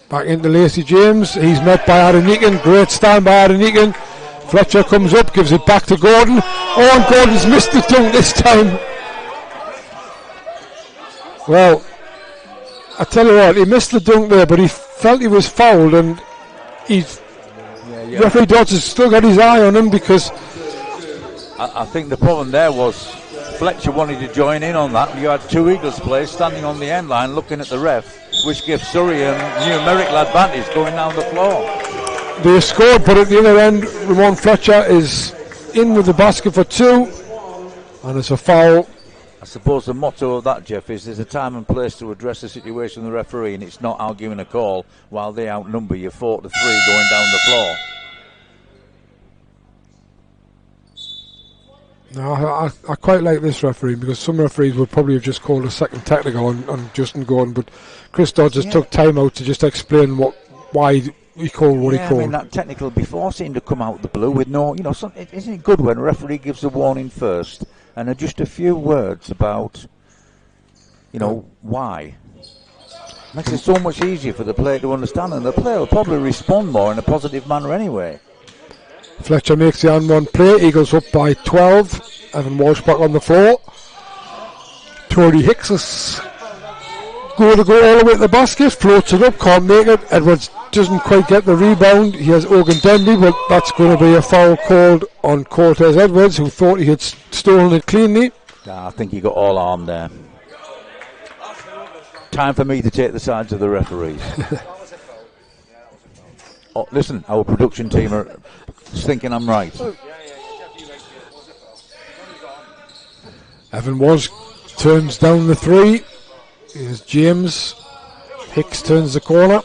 Back into Lacey James. He's met by Aaron Eakin. Great stand by Aaron Eakin. Fletcher comes up, gives it back to Gordon. Oh, and Gordon's missed the dunk this time. Well, I tell you what, he missed the dunk there, but he felt he was fouled, and referee Dodds has still got his eye on him, because I think the problem there was Fletcher wanted to join in on that. You had 2 Eagles players standing on the end line looking at the ref, which gives Surrey a numerical advantage going down the floor. They scored, but at the other end, Ramon Fletcher is in with the basket for 2, and it's a foul. I suppose the motto of that, Jeff, is there's a time and place to address the situation with the referee, and it's not arguing a call while they outnumber you 4-3 going down the floor. No, I quite like this referee, because some referees would probably have just called a second technical on Justin Gordon, but Chris Dodds just took time out to just explain why he called what he called. I mean, that technical before seemed to come out of the blue with no, isn't it good when a referee gives a warning first and just a few words about, why? Makes it so much easier for the player to understand, and the player will probably respond more in a positive manner anyway. Fletcher makes the and one play. Eagles up by 12. Evan Walsh back on the floor. Tony Hicks is going to go all the way to the basket. Floats it up, can't make it. Edwards doesn't quite get the rebound. He has Ogan Denby, but that's going to be a foul called on Cortez Edwards, who thought he had stolen it cleanly. I think he got all armed there. Time for me to take the sides of the referees. Oh, listen, our production team are thinking I'm right. Evan Walsh turns down the 3. Here's James. Hicks turns the corner.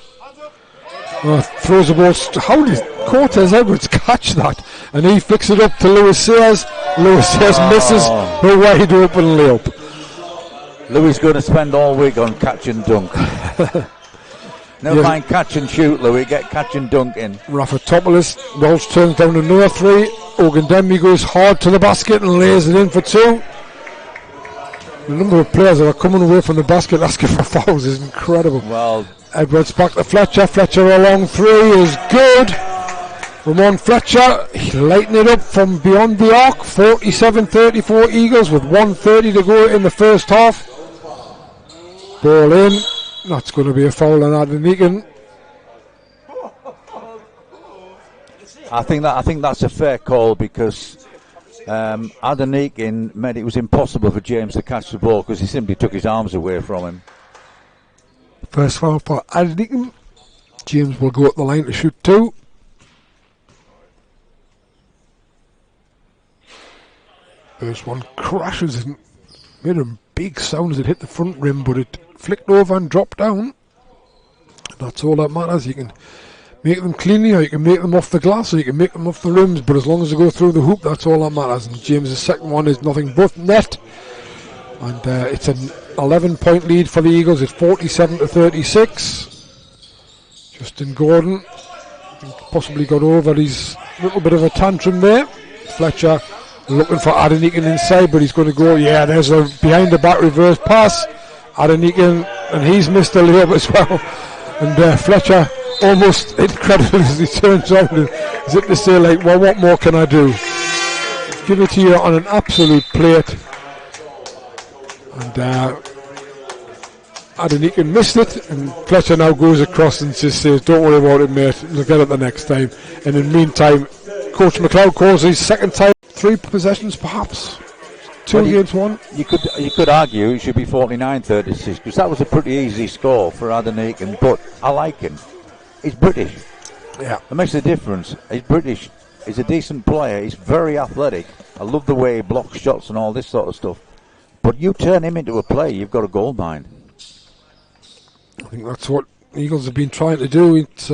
Throws the ball. How did Cortez Edwards catch that? And he flicks it up to Lewis Sayers. Lewis Sayers misses the wide open layup. Louis going to spend all week on catch and dunk. Never mind catch and shoot, Louis. Get catch and dunk in. Raffatopoulos. Walsh turns down another 3. Ogan Denby goes hard to the basket and lays it in for 2. The number of players that are coming away from the basket asking for fouls is incredible. Well, Edwards back to Fletcher. Fletcher a long 3 is good. Ramon Fletcher lighting it up from beyond the arc. 47-34 Eagles with 1:30 to go in the first half. Ball in. That's going to be a foul on Adam Egan. I think that's a fair call, because Adam Egan made it was impossible for James to catch the ball because he simply took his arms away from him. First foul for Adam Egan. James will go up the line to shoot 2. First one crashes and made a big sound as it hit the front rim, but it flicked over and dropped down. That's all that matters. You can make them cleanly, or you can make them off the glass, or you can make them off the rims, but as long as they go through the hoop, that's all that matters. And James' second one is nothing but net. And it's an 11-point lead for the Eagles. It's 47-36. Justin Gordon possibly got over his little bit of a tantrum there. Fletcher looking for Adenekan inside, but he's going to go. Yeah, there's a behind the back reverse pass. Adenekan, and he's missed a layup as well. And Fletcher almost incredible as he turns around, as if to say, like, well, what more can I do? Give it to you on an absolute plate. And Adenekan missed it, and Fletcher now goes across and just says, don't worry about it, mate, we'll get it the next time. And in the meantime, Coach McLeod calls his second time. 3 possessions perhaps. 2 against 1. You could argue it should be 49-36, because that was a pretty easy score for Adenekan, but I like him. He's British. Yeah. It makes a difference. He's British. He's a decent player. He's very athletic. I love the way he blocks shots and all this sort of stuff. But you turn him into a player, you've got a gold mine. I think that's what Eagles have been trying to do. It's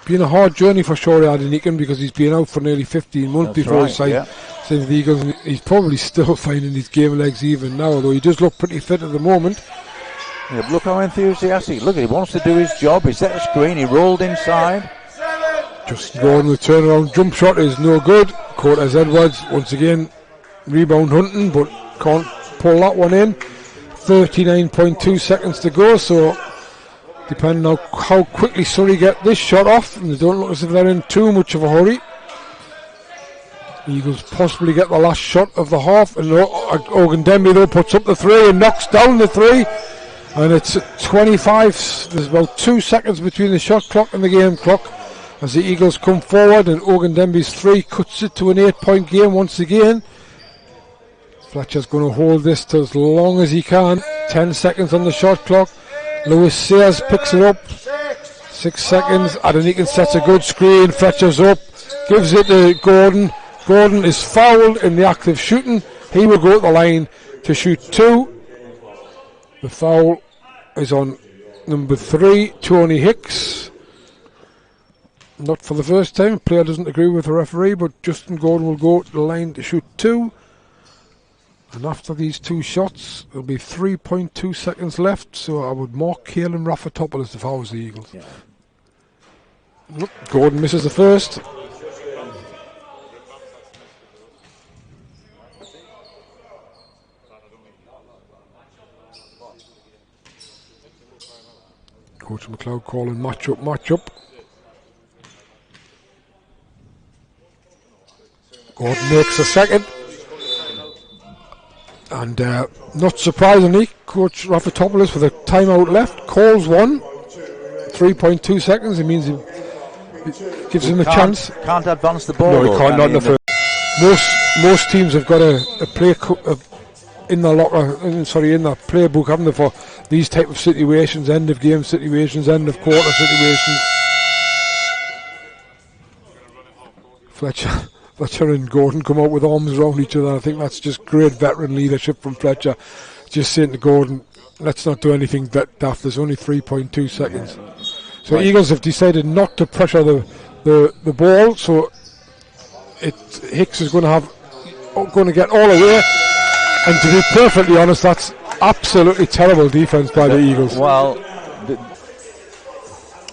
been a hard journey for Shory Adenekan, because he's been out for nearly 15 months before he signed the Eagles, and he's probably still finding his game legs even now, although he does look pretty fit at the moment. Yeah, look how enthusiastic. Look, he wants to do his job. He set a screen, he rolled inside. Just going, the turnaround jump shot is no good. Cortez Edwards once again rebound hunting, but can't pull that one in. 39.2 seconds to go, so depending on how quickly Surrey get this shot off, and they don't look as if they're in too much of a hurry. Eagles possibly get the last shot of the half, and Ogan Denby though puts up the 3 and knocks down the 3, and it's 25. There's about 2 seconds between the shot clock and the game clock as the Eagles come forward, and Ogan Denby's 3 cuts it to an 8-point game once again. Fletcher's going to hold this to as long as he can. 10 seconds on the shot clock. Lewis Sayers picks it up. 6 seconds. Adenike sets a good screen. Fletcher's up. Gives it to Gordon. Gordon is fouled in the act of shooting. He will go to the line to shoot 2. The foul is on number 3, Tony Hicks. Not for the first time. Player doesn't agree with the referee, but Justin Gordon will go to the line to shoot 2. And after these 2 shots, there'll be 3.2 seconds left. So I would mark Caelan Raffatopoulos if I was the Eagles. Yeah. Nope, Gordon misses the first. Coach McLeod calling match up. Gordon makes a second. And not surprisingly, Coach Raffatopoulos with a timeout left calls one. 3.2 seconds. It means it gives him a chance. Can't advance the ball. No, he can't. Not in the first. Most teams have got a play in the locker. In the playbook, haven't they, for these type of situations, end of game situations, end of quarter situations. Fletcher and Gordon come out with arms around each other. I think that's just great veteran leadership from Fletcher. Just saying to Gordon, let's not do anything daft. There's only 3.2 seconds. So right. Eagles have decided not to pressure the ball. So Hicks is going to get all the way. And to be perfectly honest, that's absolutely terrible defense by the Eagles. Well,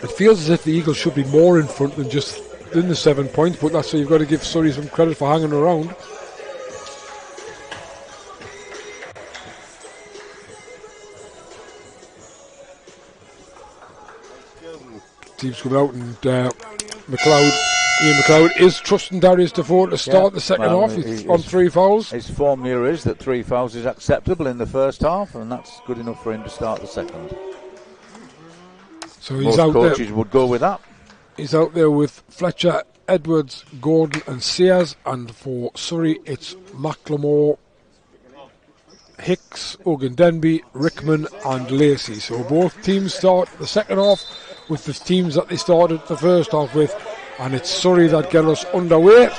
it feels as if the Eagles should be more in front than just in the 7 points, but that's why you've got to give Surrey some credit for hanging around. Teams come out and Ian McLeod is trusting Darius Defoe to start the second half. He's on 3 fouls. His formula is that 3 fouls is acceptable in the first half, and that's good enough for him to start the second. So he's out there. Coaches would go with that. He's out there with Fletcher, Edwards, Gordon and Sears, and for Surrey it's McLemore, Hicks, Ogundenby, Rickman and Lacey. So both teams start the second half with the teams that they started the first half with, and it's Surrey that get us underway.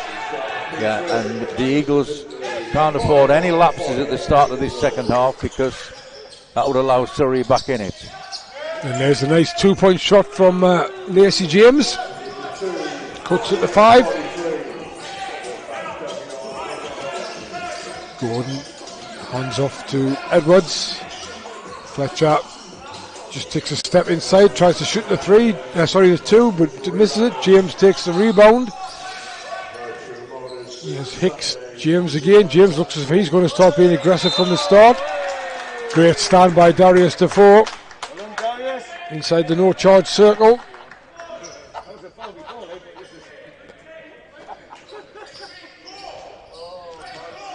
Yeah, and the Eagles can't afford any lapses at the start of this second half, because that would allow Surrey back in it. And there's a nice 2-point shot from Lacey James. Cuts at the 5. Gordon hands off to Edwards. Fletcher just takes a step inside, tries to shoot the 2, but misses it. James takes the rebound. Here's Hicks, James again. James looks as if he's going to start being aggressive from the start. Great stand by Darius Defoe. Inside the no charge circle.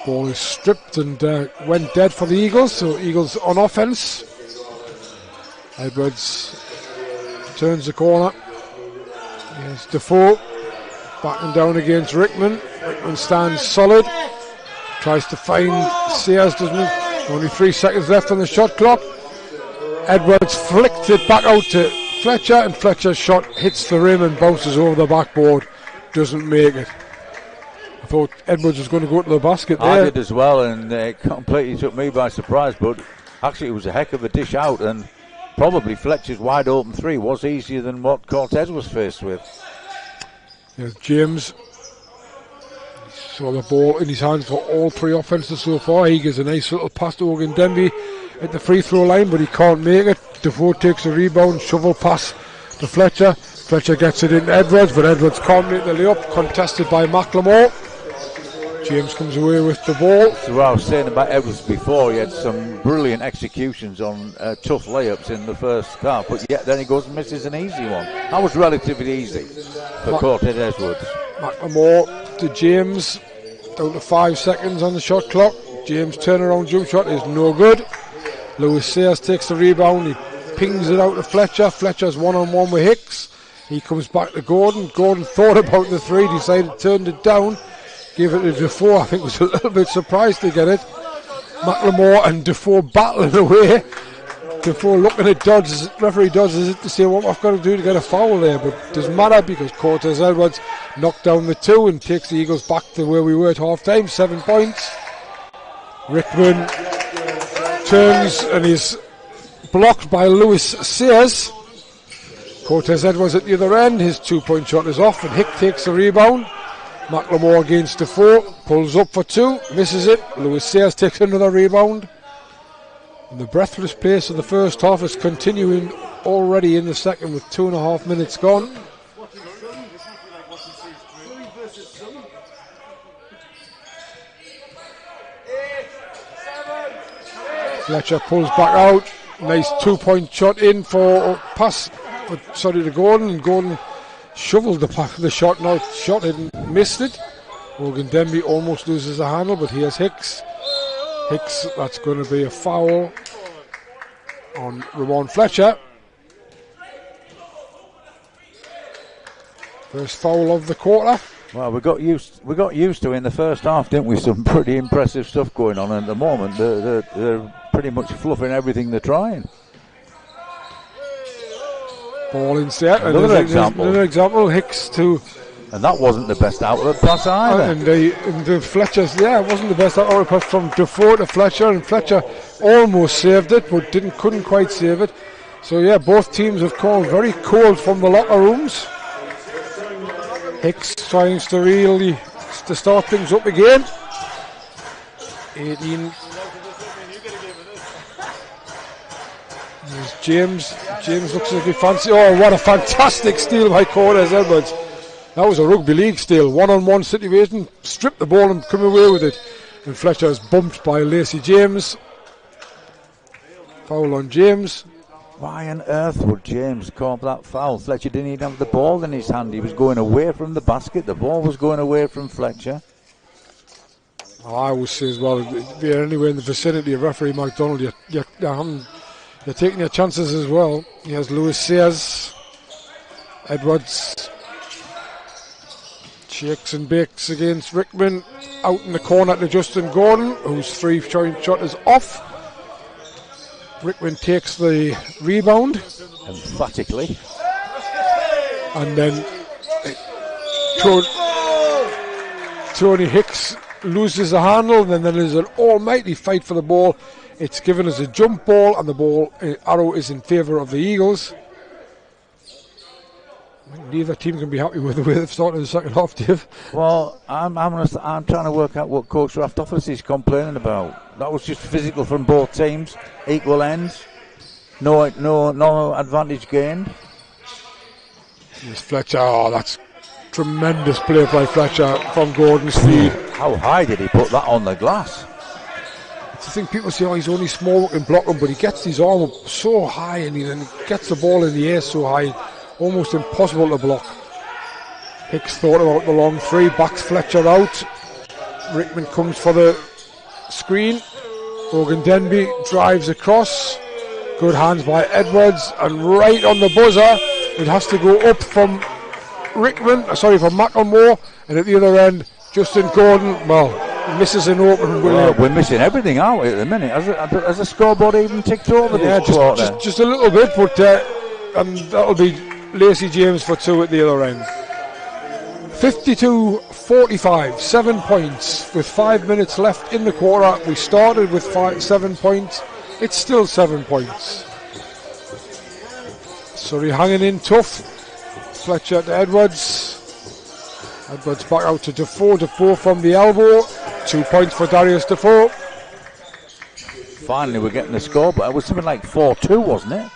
Ball is stripped and went dead for the Eagles, so Eagles on offense. Edwards turns the corner. Here's Defoe backing down against Rickman. Rickman stands solid, tries to find Sears, doesn't he? Only 3 seconds left on the shot clock. Edwards flicked it back out to Fletcher, and Fletcher's shot hits the rim and bounces over the backboard. Doesn't make it. I thought Edwards was going to go to the basket there. I did as well, and it completely took me by surprise, but actually it was a heck of a dish out, and probably Fletcher's wide open 3 was easier than what Cortez was faced with. Yeah, James saw the ball in his hands for all 3 offenses so far. He gives a nice little pass to Ogundenby at the free throw line, but he can't make it. Defoe takes a rebound, shovel pass to Fletcher. Fletcher gets it in Edwards, but Edwards can't make the layup, contested by McLemore. James comes away with the ball. So what I was saying about Edwards before, he had some brilliant executions on tough layups in the first half, but yet then he goes and misses an easy one. That was relatively easy for Cortez Edwards. McLemore to James, down to 5 seconds on the shot clock. James' turnaround jump shot is no good. Lewis Sayers takes the rebound, he pings it out to Fletcher. Fletcher's one-on-one with Hicks. He comes back to Gordon. Gordon thought about the 3, decided, turned it down, gave it to Defoe. I think was a little bit surprised to get it. McLemore and Defoe battling away. before looking at Dodds, referee Dodds, is it to say what I've got to do to get a foul there, but it doesn't matter because Cortez Edwards knocked down the 2 and takes the Eagles back to where we were at half time, 7 points. Rickman turns and is blocked by Lewis Sayers. Cortez Edwards at the other end, his 2-point shot is off and Hicks takes the rebound. McLemore against Defoe, pulls up for 2, misses it. Lewis Sayers takes another rebound. And the breathless pace of the first half is continuing already in the second with 2.5 minutes gone. Fletcher pulls back out. Nice 2-point shot in for pass. To Gordon, and Gordon shoveled the shot, now shot it and missed it. Morgan Denby almost loses the handle, but here's Hicks. Hicks, that's going to be a foul on Ramon Fletcher. First foul of the quarter. Well, we got used to in the first half, didn't we? Some pretty impressive stuff going on, and at the moment they're pretty much fluffing everything they're trying. Ball in set. Another example. Hicks to. And that wasn't the best outlet pass either. And the Fletcher's, it wasn't the best outlet pass from Defoe to Fletcher, and Fletcher almost saved it, but couldn't quite save it. So both teams have called very cold from the locker rooms. Hicks tries to really to start things up again. 18. There's James. James looks as if he fancy. Oh, what a fantastic steal by Cortez Edwards. That was a rugby league steal. One-on-one situation. Stripped the ball and come away with it. And Fletcher is bumped by Lacey James. Foul on James. Why on earth would James call that foul? Fletcher didn't even have the ball in his hand. He was going away from the basket. The ball was going away from Fletcher. I would say as well, if you're anywhere in the vicinity of referee McDonald, you're taking your chances as well. Here's Lewis Sayers. Edwards shakes and bakes against Rickman. Out in the corner to Justin Gordon, whose 3-point shot is off. Rickman takes the rebound. Emphatically. And then Tony Hicks loses the handle, and then there's an almighty fight for the ball. It's given as a jump ball, and the ball arrow is in favour of the Eagles. Neither team can be happy with the way they've started the second half, Dave. Well, I'm trying to work out what Coach Raftopoulos is complaining about. That was just physical from both teams, equal ends, no advantage gained. Here's Fletcher. Oh, that's tremendous play by Fletcher from Gordon's feed. How high did he put that on the glass? I think people say, he's only small and block him, but he gets his arm up so high and he then gets the ball in the air so high, almost impossible to block. Hicks thought about the long 3, backs Fletcher out. Rickman comes for the screen. Morgan Denby drives across. Good hands by Edwards, and right on the buzzer, it has to go up from from McLemore, and at the other end, Justin Gordon, misses an open. We're missing everything, aren't we, at the minute? Has the scoreboard even ticked over this quarter? Just a little bit, but and that'll be Lacey James for 2 at the other end. 52-45, 7 points with 5 minutes left in the quarter. We started with 7 points. It's still 7 points. Surrey hanging in tough. Fletcher to Edwards. Edwards back out to Defoe. Defoe from the elbow. 2 points for Darius Defoe. Finally, we're getting the scoreboard. It was something like 4-2, wasn't it?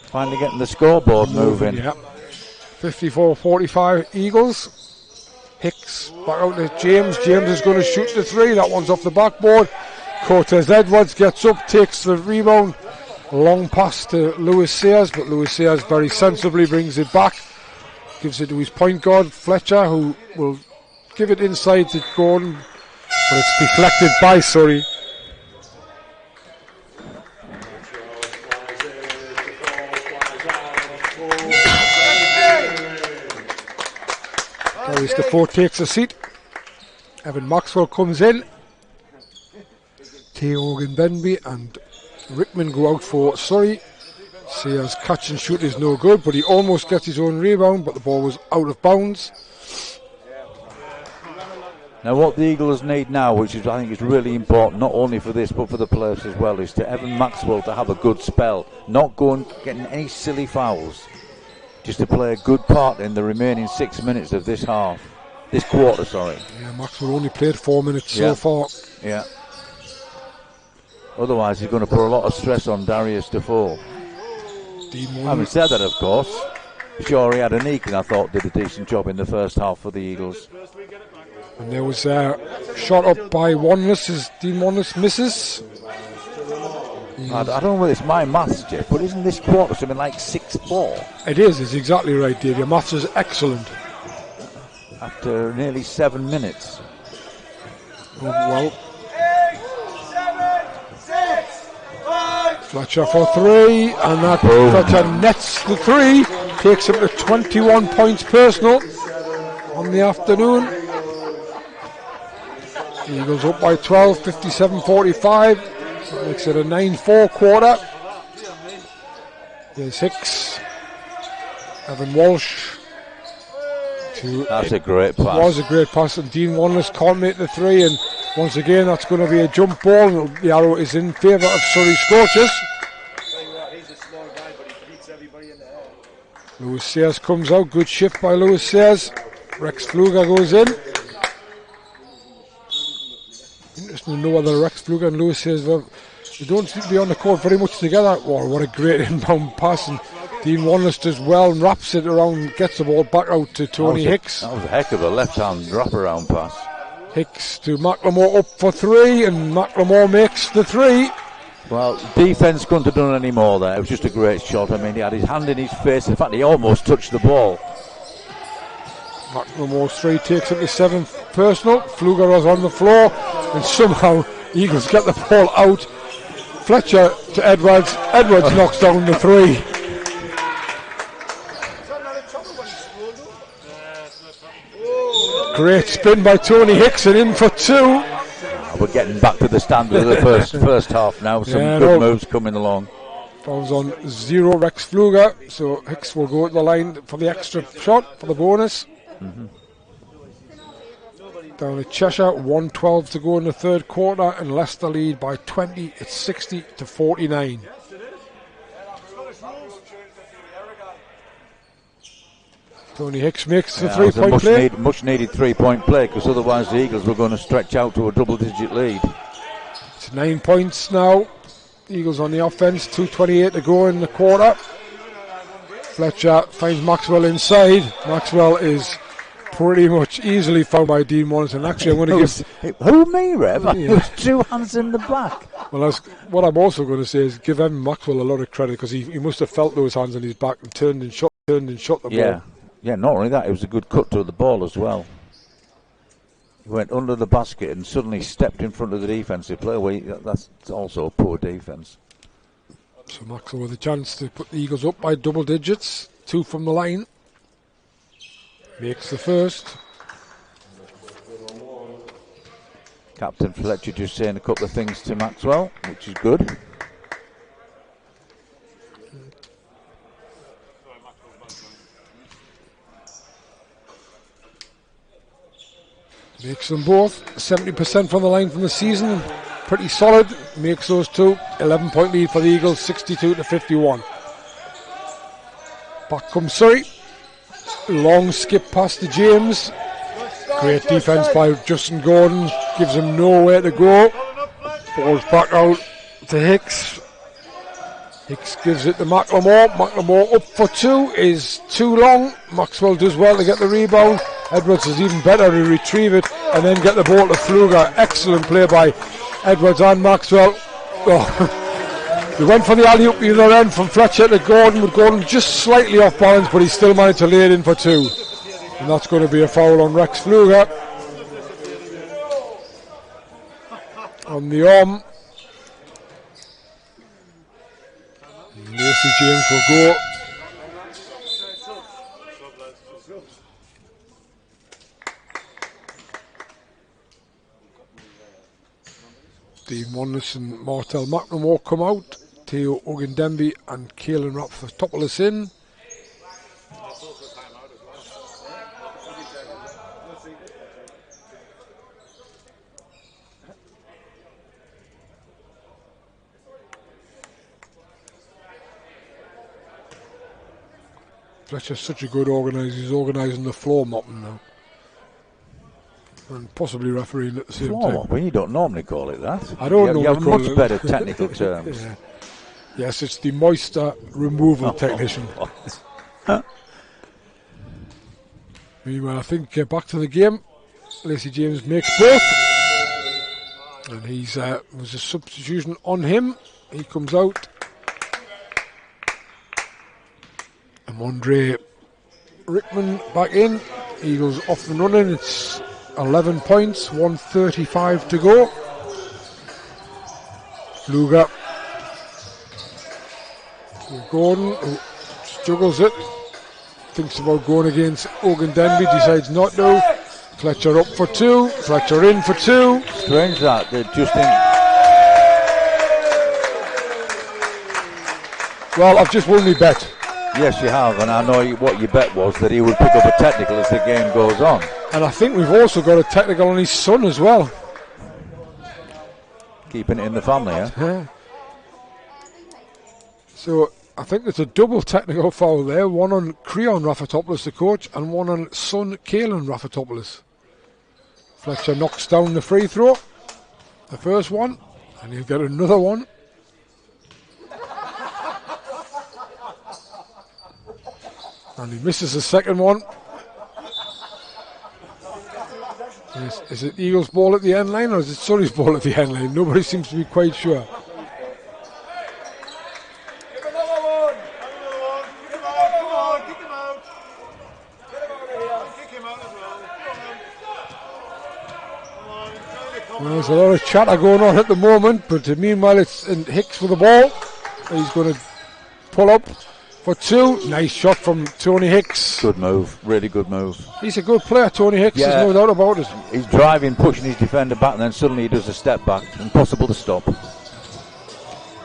Finally getting the scoreboard moving. Yeah. 54-45 Eagles. Hicks back out to James. James is going to shoot the 3. That one's off the backboard. Cortez Edwards gets up, takes the rebound. Long pass to Lewis Sayers, but Lewis Sayers very sensibly brings it back. Gives it to his point guard, Fletcher, who will give it inside to Gordon, but it's deflected by Surrey. Darius Defoe takes a seat. Evan Maxwell comes in. T. Morgan Denby and Rickman go out for Surrey. Sayers catch and shoot is no good, but he almost gets his own rebound, but the ball was out of bounds. Now what the Eagles need now, which is I think is really important, not only for this but for the players as well, is to Evan Maxwell to have a good spell, not going getting any silly fouls, just to play a good part in the remaining 6 minutes of this quarter. Yeah, Maxwell only played 4 minutes so far. Yeah. Otherwise, he's going to put a lot of stress on Darius Defoe. Having said that, of course, sure he had a Nick and I thought did a decent job in the first half for the Eagles. And there was a shot up by Wanless as Dean Wanless misses. I don't know whether it's my maths, Jeff, but isn't this quarter something like 6-4? It is, it's exactly right, Dave. Your maths is excellent. After nearly 7 minutes. Oh, well. Fletcher for 3, and that Fletcher nets the 3, takes him to 21 points personal on the afternoon. Eagles up by 12, 57-45. That makes it a 9-4 quarter. There's Hicks, Evan Walsh. That's a great pass. It was a great pass, and Dean Wanless can't make the 3, and once again that's going to be a jump ball, and the arrow is in favour of Surrey Scorchers. Lewis Sayers comes out, good shift by Lewis Sayers. Rex Pfluger goes in. Interesting to know whether Rex Pfluger and Lewis Sayers, they don't seem to be on the court very much together. Oh, what a great inbound pass, and Dean Wanless does well and wraps it around, gets the ball back out to Tony Hicks. That was a heck of a left-hand wraparound pass. Hicks to McLemore up for 3, and McLemore makes the 3. Well, defence couldn't have done any more there. It was just a great shot. I mean, he had his hand in his face. In fact, he almost touched the ball. McLemore's 3 takes it to 7 personal. Pfluger was on the floor, and somehow Eagles get the ball out. Fletcher to Edwards. Edwards knocks down the 3. Great spin by Tony Hicks, and in for 2. We're getting back to the standard of the first half now. Some good moves coming along. Fouls on 0, Rex Pfluger. So Hicks will go to the line for the extra shot for the bonus. Down at Cheshire, 1:12 to go in the third quarter, and Leicester lead by 20. It's 60-49. Tony Hicks makes the 3-point play. Much needed 3-point play, because otherwise the Eagles were going to stretch out to a double-digit lead. It's 9 points now. Eagles on the offense, 2:28 to go in the quarter. Fletcher finds Maxwell inside. Maxwell is pretty much easily found by Dean Wanless, and actually I'm going to give... Who, me, Rev? It was 2 hands in the back. Well, what I'm also going to say is give Evan Maxwell a lot of credit, because he must have felt those hands on his back and turned and shot the ball. Yeah, not only that, it was a good cut to the ball as well. He went under the basket and suddenly stepped in front of the defensive player. That's also a poor defence. So Maxwell with a chance to put the Eagles up by double digits. 2 from the line. Makes the first. Captain Fletcher just saying a couple of things to Maxwell, which is good. Makes them both 70% from the line from the season. Pretty solid. Makes those 2. 11-point lead for the Eagles, 62-51. Back comes Surrey. Long skip past to James. Great defense by Justin Gordon. Gives him nowhere to go. Ball's back out to Hicks. Hicks gives it to McLemore. McLemore up for 2 is too long. Maxwell does well to get the rebound. Edwards is even better to retrieve it and then get the ball to Pfluger. Excellent play by Edwards and Maxwell. Oh. They went for the alley-oop the other end from Fletcher to Gordon, with Gordon just slightly off balance, but he still managed to lay it in for 2. And that's going to be a foul on Rex Pfluger. On the arm. Macy James will go. Dean Wanless and Martel McNamara come out. Theo Ogundembe and Caelan Raphtopoulos in. Fletcher's such a good organiser. He's organising the floor mopping now. And possibly refereeing at the same Floor time. mopping? You don't normally call it that. I don't know. You have much better technical terms. Yeah. Yes, it's the moisture removal technician. Meanwhile, I think back to the game. Lacey James makes both. And he's was a substitution on him. He comes out. And Andre Rickman back in. Eagles off and running. It's 11 points, 1:35 to go. Luger. Gordon, who struggles it. Thinks about going against Ogundembe, decides not to. Fletcher up for two. Fletcher in for two. Strange that. They're just in. Well, I've just won my bet. Yes, you have, and I know what your bet was, that he would pick up a technical as the game goes on. And I think we've also got a technical on his son as well. Keeping it in the family, eh? Yeah. So I think there's a double technical foul there. One on Creon Raphtopoulos, the coach, and one on son Caelan Raphtopoulos. Fletcher knocks down the free throw. The first one. And he'll get another one. And he misses the second one. Is it Eagles' ball at the end line or is it Surrey's ball at the end line? Nobody seems to be quite sure. Give another one. Kick him out. Come on. Kick him out. Get him out of here. Kick him out as well. Come on. Come on. Well, there's a lot of chatter going on at the moment, but meanwhile it's Hicks with the ball. He's going to pull up for two. Nice shot from Tony Hicks. Good move, really good move. He's a good player, Tony Hicks, Yeah. there's no doubt about it. He's driving, pushing his defender back, and then suddenly he does a step back. Impossible to stop.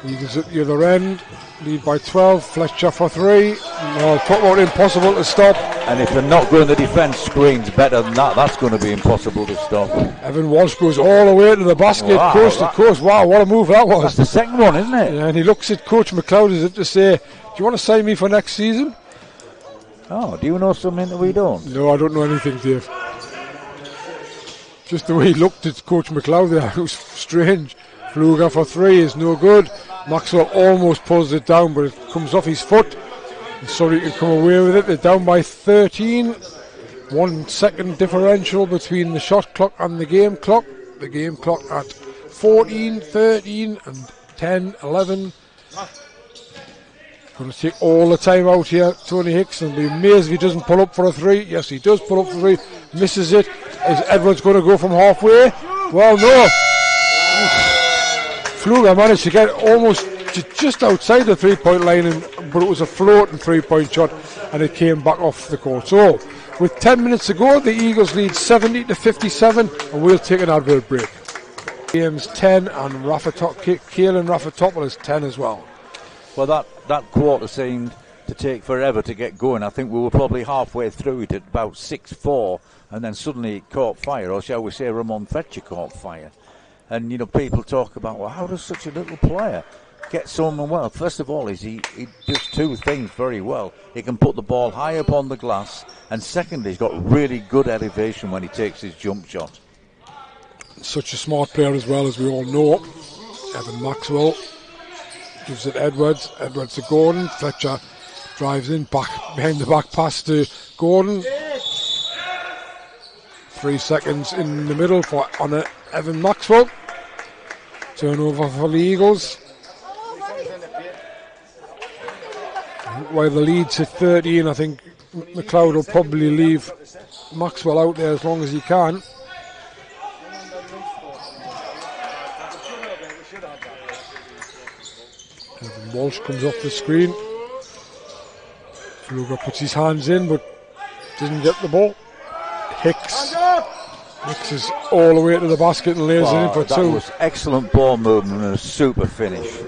Eagles at the other end, lead by 12. Fletcher for three. No, talk about impossible to stop. And if they're not going to defend screens better than that, that's going to be impossible to stop. Evan Walsh goes all the way to the basket, Wow, coast to coast. Wow, what a move that That's was. the second one, isn't it? Yeah, and he looks at Coach McLeod as if to say, do you want to sign me for next season? Oh, do you know something that we don't? No, I don't know anything, Dave. Just the way he looked at Coach McLeod there, it was strange. Fluger for three is no good. Maxwell almost pulls it down, but it comes off his foot. And Surrey can come away with it. They're down by 13. 1 second differential between the shot clock and the game clock. The game clock at 14, 13 and 10, 11. Going to take all the time out here, Tony Hicks, and be amazed if he doesn't pull up for a three. Yes, he does pull up for a three. Misses it. Is Edwards going to go from halfway? Well, no. Fluger managed to get almost just outside the three-point line, but it was a floating three-point shot, and it came back off the court. So, with 10 minutes to go, the Eagles lead 70-57, and we'll take an advert break. James 10 and Caelan Raphtopoulos 10 as well. Well, that quarter seemed to take forever to get going. I think we were probably halfway through it at about 6-4, and then suddenly it caught fire, or shall we say Ramon Fletcher caught fire. And, you know, people talk about, well, how does such a little player get someone well? First of all, he does two things very well. He can put the ball high up on the glass, and secondly, he's got really good elevation when he takes his jump shot. Such a smart player as well, as we all know. Evan Maxwell gives it Edwards. Edwards to Gordon. Fletcher drives in, back behind the back pass to Gordon. 3 seconds in the middle for Evan Maxwell. Turnover for the Eagles. While the lead's at 13, I think McLeod will probably leave Maxwell out there as long as he can. Evan Walsh comes off the screen. Fluger puts his hands in but doesn't get the ball. Hicks Hicks is all the way to the basket and lays it in for that 2. was excellent ball movement and a super finish.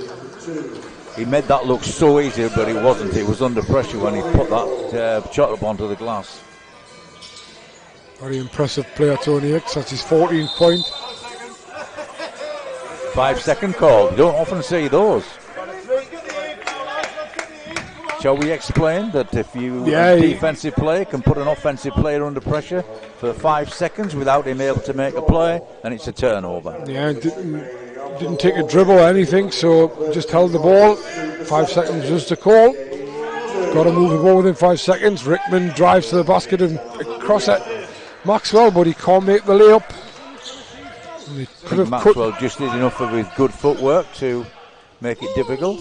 He made that look so easy, but it wasn't. It was under pressure when he put that shot up onto the glass. Very impressive player, Tony Hicks. That's his 14th point. 5-second call. You don't often see those. Shall we explain that if a defensive player can put an offensive player under pressure for 5 seconds without him able to make a play, then it's a turnover. Yeah, didn't take a dribble or anything, so just held the ball. 5 seconds just to call. Got to move the ball within 5 seconds. Rickman drives to the basket and cross at Maxwell, but he can't make the layup. I think Maxwell just did enough with good footwork to make it difficult.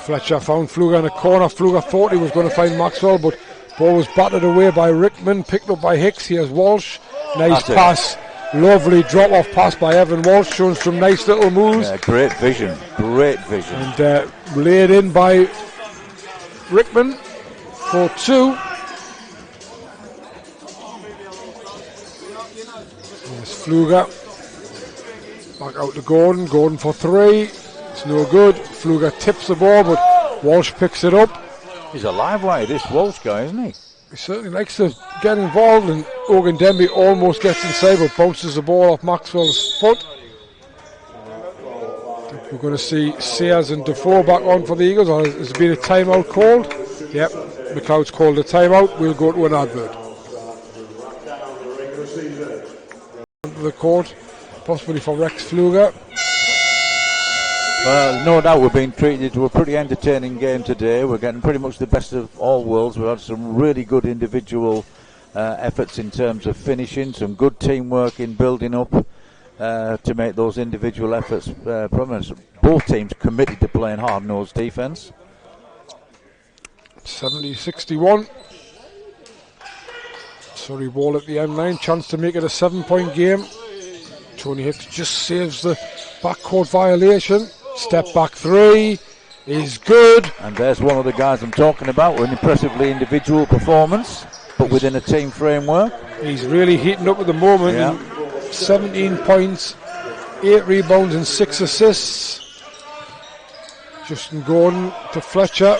Fletcher found Pfluger in a corner. Pfluger thought he was going to find Maxwell, but ball was battered away by Rickman, picked up by Hicks. Here's Walsh. Nice pass. Lovely drop-off pass by Evan Walsh, showing some nice little moves. Yeah, great vision. And laid in by Rickman for 2. There's Pfluger. Back out to Gordon. Gordon for 3. It's no good. Pfluger tips the ball, but Walsh picks it up. He's a live wire, this Walsh guy, isn't he? He certainly likes to get involved, and Ogan Denby almost gets inside but bounces the ball off Maxwell's foot. I think we're going to see Sears and Defoe back on for the Eagles. Or has there been a timeout called? Yep, McLeod's called a timeout. We'll go to an advert. Onto the court, possibly for Rex Pfluger. Well, no doubt we're being treated to a pretty entertaining game today. We're getting pretty much the best of all worlds. We've had some really good individual efforts in terms of finishing, some good teamwork in building up to make those individual efforts prominent. Both teams committed to playing hard-nosed defence. 70-61. Surrey ball at the end line, chance to make it a 7-point game. Tony Hicks just saves the backcourt violation. Step back 3 is good. And there's one of the guys I'm talking about with an impressively individual performance, but within a team framework. He's really heating up at the moment. Yeah. 17 points, 8 rebounds and 6 assists. Justin Gordon to Fletcher.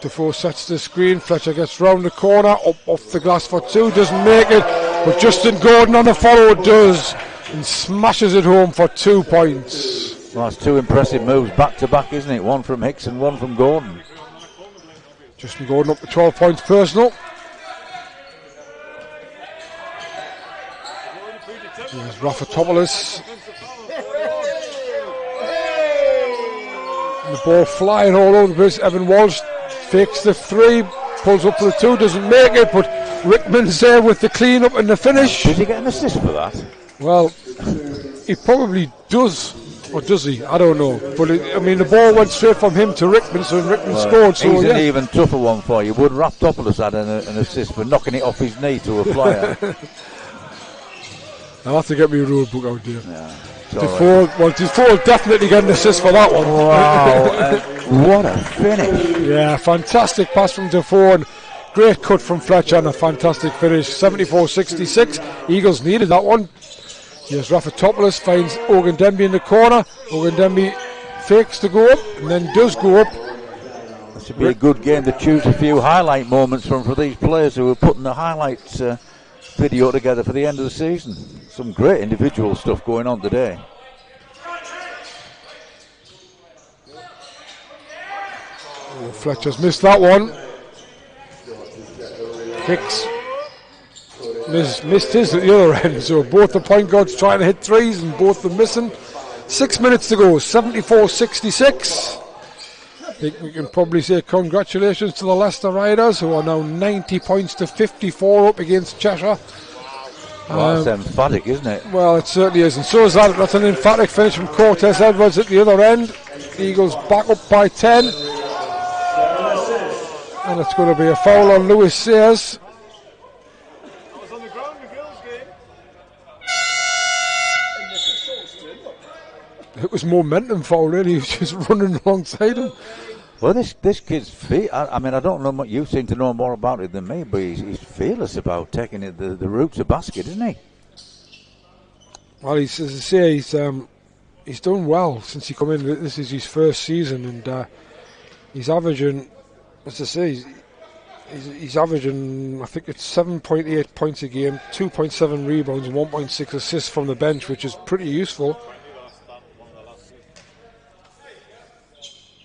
Defoe sets the screen. Fletcher gets round the corner, up off the glass for 2, doesn't make it. But Justin Gordon on the follow does, and smashes it home for 2 points. Well, that's 2 impressive moves back to back, isn't it? One from Hicks and one from Gordon. Justin Gordon up to 12 points personal. Here's Raffatopoulos. And the ball flying all over the place. Evan Walsh fakes the 3, pulls up for the 2, doesn't make it, but Rickman's there with the clean up and the finish. Did he get an assist for that? Well, he probably does. Or does he? I don't know. But the ball went straight from him to Rickman, so Rickman scored. So he's an even tougher one for you. Would Raffatopoulos had an assist for knocking it off his knee to a flyer? I'll have to get my rule book out there. Yeah, Defoe definitely get an assist for that one. Wow, what a finish. Yeah, fantastic pass from Defoe and great cut from Fletcher and a fantastic finish. 74-66. Eagles needed that one. Here's Raffatopoulos, finds Ogan Denby in the corner. Ogan Denby fakes to go up and then does go up. That should be a good game to choose a few highlight moments from for these players who are putting the highlights video together for the end of the season. Some great individual stuff going on today. Oh, Fletcher's missed that one. Hicks missed his at the other end, so both the point guards trying to hit 3s and both them missing. 6 minutes to go, 74-66. I think we can probably say congratulations to the Leicester Riders, who are now 90 points to 54 up against Cheshire. Well, that's emphatic, isn't it? Well, it certainly is, and so is that. That's an emphatic finish from Cortez Edwards at the other end. Eagles back up by 10. And it's going to be a foul on Lewis Sayers. It was momentum foul, really. He was just running alongside him. Well, this kid's I mean, I don't know what you seem to know more about it than me, but he's fearless about taking it the route to basket, isn't he? Well, as I say, he's done well since he come in. This is his first season, and he's averaging, as I say, he's averaging, I think it's 7.8 points a game, 2.7 rebounds, and 1.6 assists from the bench, which is pretty useful.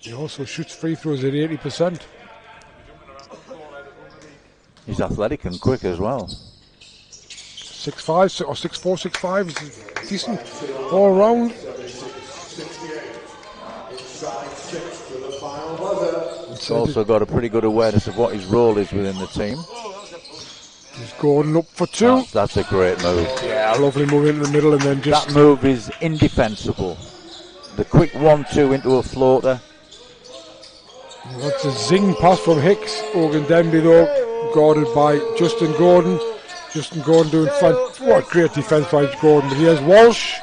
He also shoots free throws at 80%. He's athletic and quick as well. 6'5", or 6'4", 6'5", is decent all around. He's also got a pretty good awareness of what his role is within the team. He's going up for two. That's a great move. Yeah, lovely move into the middle, and then just... That move is indefensible. The quick 1-2 into a floater. That's a zing pass from Hicks. Ogan Denby, though, guarded by Justin Gordon. Justin Gordon doing what great defence by Gordon. But here's Walsh,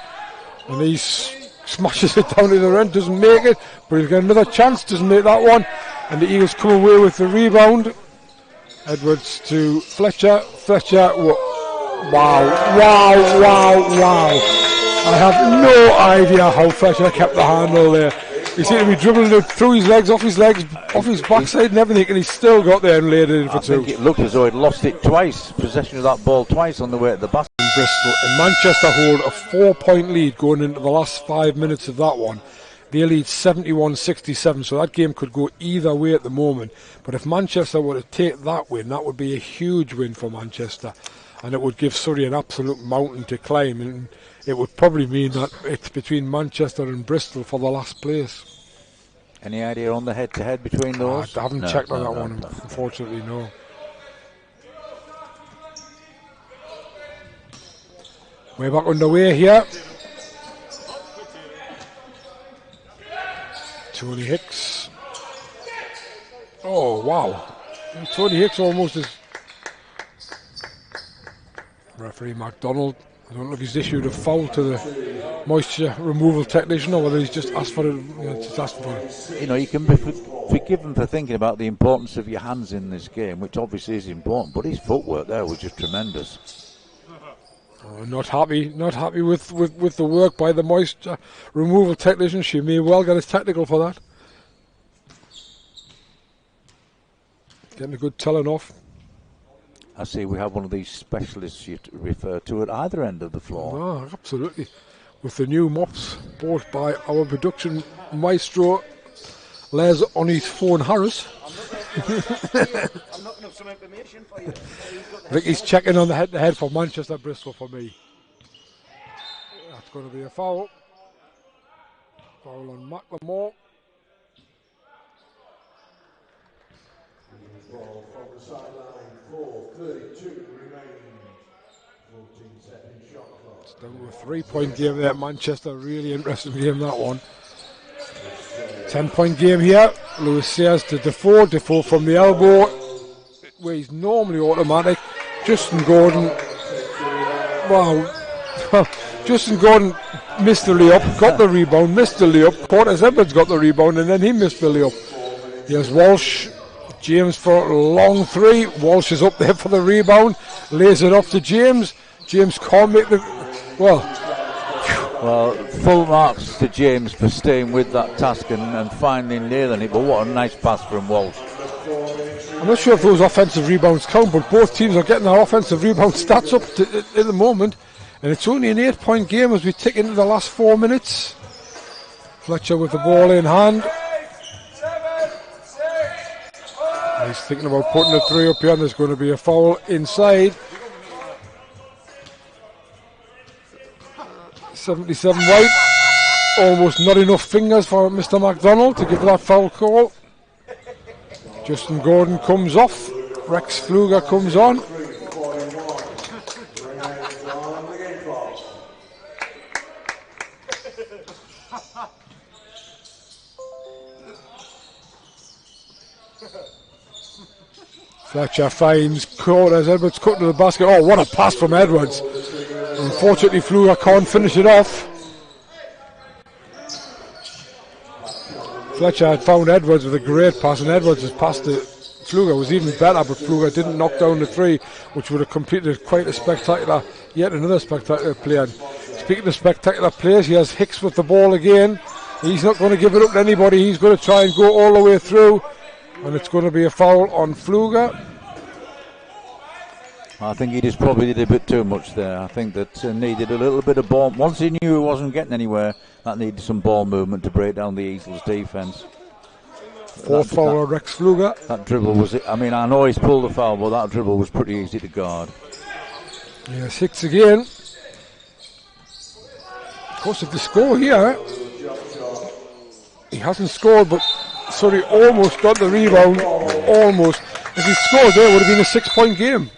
and he smashes it down to the end, doesn't make it, but he's got another chance, doesn't make that one. And the Eagles come away with the rebound. Edwards to Fletcher. Fletcher, wow. I have no idea how Fletcher kept the handle there. He seemed to be dribbling it through his legs, off his backside and everything, and he still got there and laid it in for two. I think it looked as though he'd lost it twice, possession of that ball twice on the way to the basket. Bristol and Manchester hold a 4-point lead going into the last 5 minutes of that one. They lead 71-67, so that game could go either way at the moment. But if Manchester were to take that win, that would be a huge win for Manchester, and it would give Surrey an absolute mountain to climb, and it would probably mean that it's between Manchester and Bristol for the last place. Any idea on the head-to-head between those? I haven't checked on that one, unfortunately, no. We're back underway here. Tony Hicks. Oh, wow. Tony Hicks almost is... Referee MacDonald, I don't know if he's issued a foul to the moisture removal technician or whether he's just asked for it. Just asked for it. You know, you can be forgiven for thinking about the importance of your hands in this game, which obviously is important, but his footwork there was just tremendous. Not happy with the work by the moisture removal technician. She may well get a technical for that. Getting a good telling off. I see we have one of these specialists you refer to at either end of the floor. Oh, absolutely. With the new mops bought by our production maestro, Les on his phone Harris. I'm looking up some information for you. I think he's checking on the head-to-head for Manchester Bristol for me. That's going to be a foul. Foul on McLemore. Ball from the sideline, 4:32 remaining. 14-second shot clock. Down to a 3-point game there, Manchester. Really interesting game, that one. 10-point game here. Lewis Sayers to Defoe. Defoe from the elbow, where he's normally automatic. Justin Gordon. Wow. Justin Gordon missed the layup, got the rebound, missed the layup. Portis Edwards got the rebound, and then he missed the layup. Here's Walsh. James for a long three. Walsh is up there for the rebound. Lays it off to James. James can't make the... Well, full marks to James for staying with that task and finally nailing it. But what a nice pass from Walsh. I'm not sure if those offensive rebounds count, but both teams are getting their offensive rebound stats up at the moment. And it's only an 8-point game as we tick into the last 4 minutes. Fletcher with the ball in hand. He's thinking about putting a three up here, and there's going to be a foul inside. 77 White. Almost not enough fingers for Mr. MacDonald to give that foul call. Justin Gordon comes off. Rex Pfluger comes on. Fletcher finds Portis Edwards cut to the basket. Oh, what a pass from Edwards. Unfortunately, Pfluger can't finish it off. Fletcher had found Edwards with a great pass, and Edwards' pass to Pfluger was even better, but Pfluger didn't knock down the three, which would have completed quite a spectacular, yet another spectacular play. And speaking of spectacular plays, he has Hicks with the ball again. He's not going to give it up to anybody. He's going to try and go all the way through, and it's going to be a foul on Pfluger. I think he just probably did a bit too much there. I think that needed a little bit of ball. Once he knew he wasn't getting anywhere, that needed some ball movement to break down the Eagles' defence. Fourth foul on Rex Pfluger. That dribble was, I mean, I know he's pulled the foul, but that dribble was pretty easy to guard. Yes, Hicks again. Of course, if they score here, he hasn't scored, but Surrey almost got the rebound. Almost. If he scored there, it would have been a 6-point game.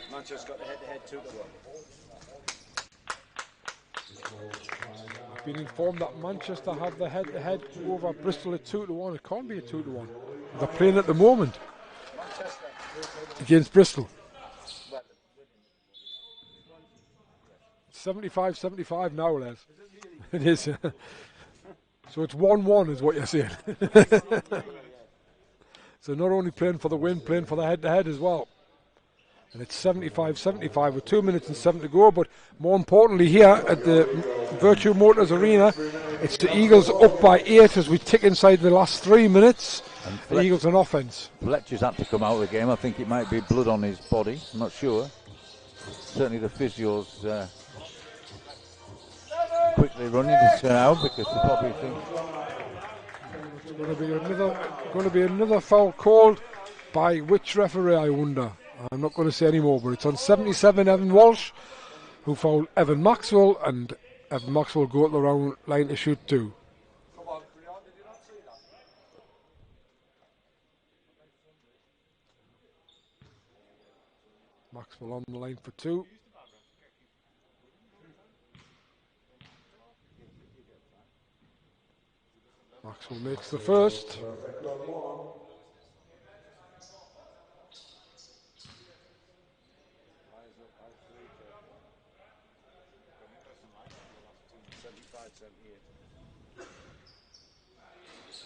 I've been informed that Manchester have the head-to-head over Bristol at 2-1. It can't be a 2-1. They're playing at the moment against Bristol. 75-75 now, Les. It is. So it's 1-1 is what you're saying. So not only playing for the win, playing for the head-to-head as well. And it's 75-75 with 2 minutes and 7 to go. But more importantly here at the Virtue Motors Arena, it's the Eagles up by 8 as we tick inside the last 3 minutes. The Eagles on offence. Fletcher's had to come out of the game. I think it might be blood on his body. I'm not sure. Certainly the physio's quickly running this out because they probably think it's going to be another foul called by which referee, I wonder. I'm not going to say any more, but it's on 77 Evan Walsh, who fouled Evan Maxwell, and Evan Maxwell go at the round line to shoot 2. Maxwell on the line for 2. Maxwell makes the first.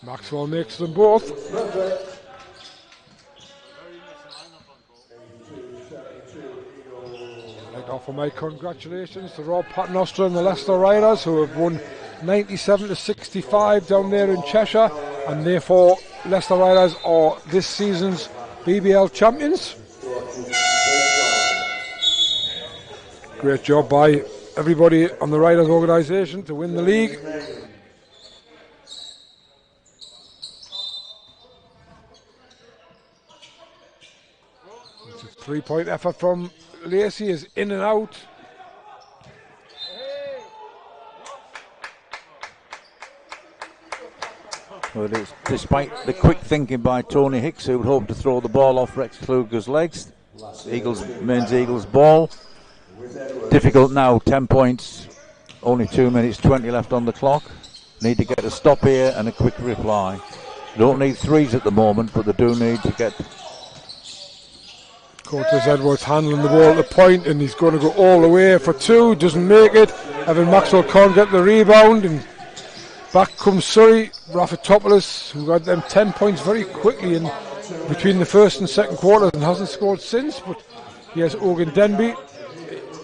Maxwell makes them both. I'd like to offer my congratulations to Rob Paternoster and the Leicester Riders, who have won 97-65 down there in Cheshire, and therefore Leicester Riders are this season's BBL champions. Great job by everybody on the Riders organisation to win the league. It's a 3-point effort from Lacey, is in and out. Well, it's despite the quick thinking by Tony Hicks, who would hope to throw the ball off Rex Pfluger's legs. Men's Eagles ball. Difficult now, 10 points, only 2 minutes 20 left on the clock. Need to get a stop here and a quick reply. Don't need threes at the moment, but they do need to get. Curtis Edwards handling the ball at the point, and he's going to go all the way for 2, doesn't make it. Evan Maxwell can't get the rebound, and back comes Surrey. Rafitopoulos, who got them 10 points very quickly in between the first and second quarters and hasn't scored since, but here's Ogan Denby,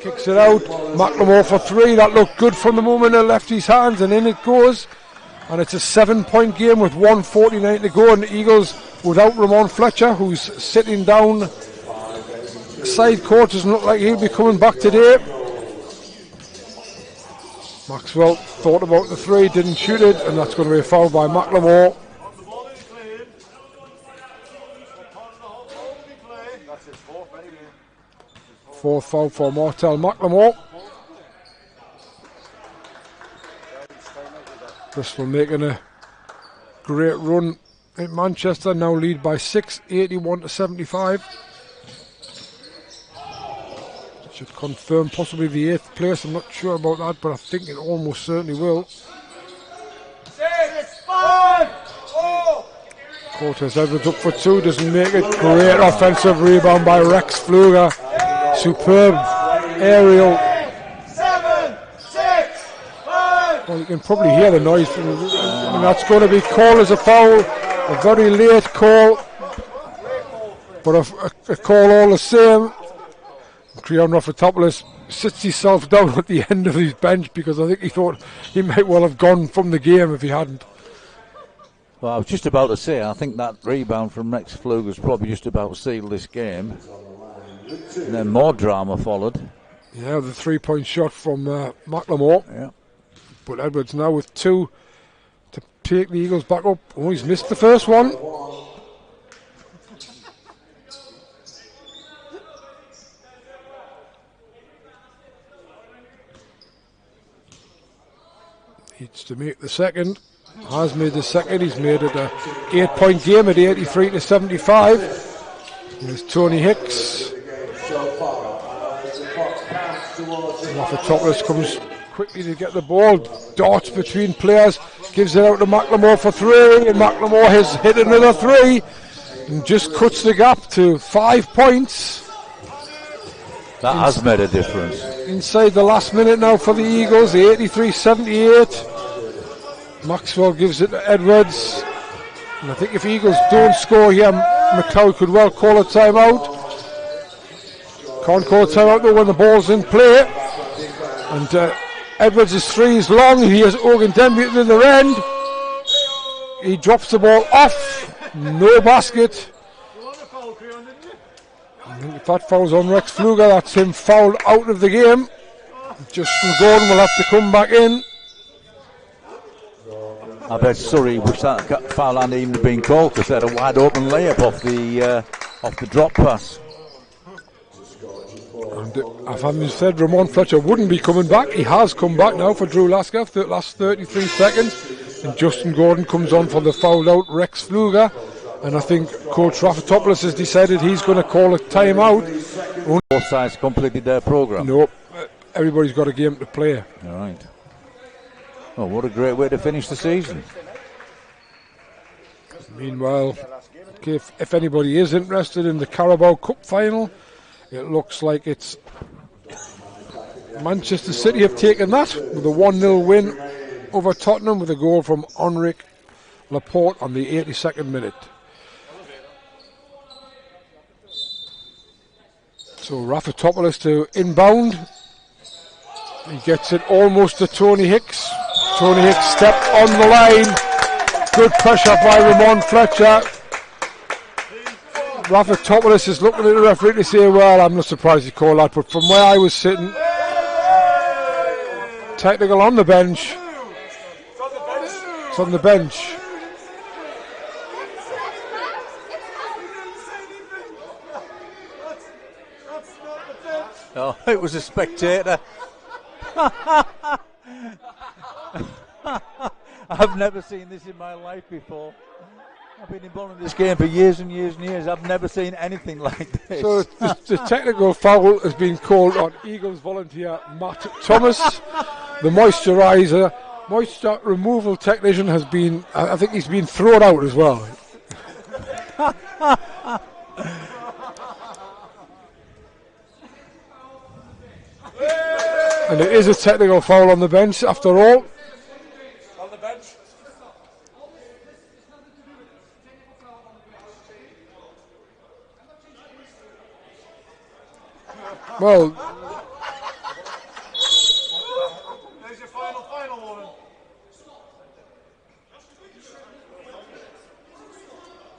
kicks it out. McLemore for 3, that looked good from the moment it left his hands, and in it goes. And it's a 7-point game with 1:49 to go, and the Eagles without Ramon Fletcher, who's sitting down side court. Doesn't look like he'll be coming back today. Maxwell thought about the 3, didn't shoot it, and that's going to be a foul by McLemore. Fourth foul for Martel McLemore. Bristol making a great run at Manchester, now lead by 6, 81-75. Should confirm possibly the 8th place. I'm not sure about that, but I think it almost certainly will. 6, 5, 4. Cortez Edwards up for 2, doesn't make it. Great offensive rebound by Rex Pfluger. Superb aerial. 7, 6, 5. Well, you can probably hear the noise, and that's going to be called as a foul A very late call, but a call all the same. Creon Raffatopoulos sits himself down at the end of his bench because I think he thought he might well have gone from the game if he hadn't. Well, I was just about to say, I think that rebound from Rex Pfluger's probably just about sealed this game. And then more drama followed. Yeah, the 3-point shot from McLemore. Yeah. But Edwards now with 2 to take the Eagles back up. Oh, he's missed the first one. Needs to make the second. Has made the second. He's made it a 8-point game at 83 to 75. There's Tony Hicks. Raffatopoulos comes quickly to get the ball. Darts between players. Gives it out to McLemore for 3. And McLemore has hit another 3. And just cuts the gap to 5 points. That has made a difference. Inside the last minute now for the Eagles, 83-78. Maxwell gives it to Edwards. And I think if Eagles don't score here, McLeod could well call a timeout. Can't call a timeout though when the ball's in play. And Edwards' 3 is long. He has Ogan Denby at the other end. He drops the ball off. No basket. If that foul's on Rex Pfluger, that's him fouled out of the game. Justin Gordon will have to come back in. I bet Surrey wish that foul hadn't even been called because they had a wide open layup off the drop pass. And I've having said Ramon Fletcher wouldn't be coming back. He has come back now for Drew Lasker for the last 33 seconds. And Justin Gordon comes on for the fouled out Rex Pfluger. And I think Coach Raffatopoulos has decided he's going to call a timeout. Both sides completed their programme. No, everybody's got a game to play. All right. Oh, what a great way to finish the season. Meanwhile, if anybody is interested in the Carabao Cup final, it looks like it's Manchester City have taken that with a 1-0 win over Tottenham with a goal from Enric Laporte on the 82nd minute. So Raffatopoulos to inbound. He gets it almost to Tony Hicks. Tony Hicks stepped on the line. Good pressure by Ramon Fletcher. Raffatopoulos is looking at the referee to say, well, I'm not surprised he called that, but from where I was sitting, technical on the bench. It's on the bench. Oh, it was a spectator. I've never seen this in my life before. I've been involved in this game for years and years and years. I've never seen anything like this. So the technical foul has been called on Eagles volunteer Matt Thomas. The moisture removal technician has been, I think he's been thrown out as well. And it is a technical foul on the bench after all. On the bench. Well, There's your final warning.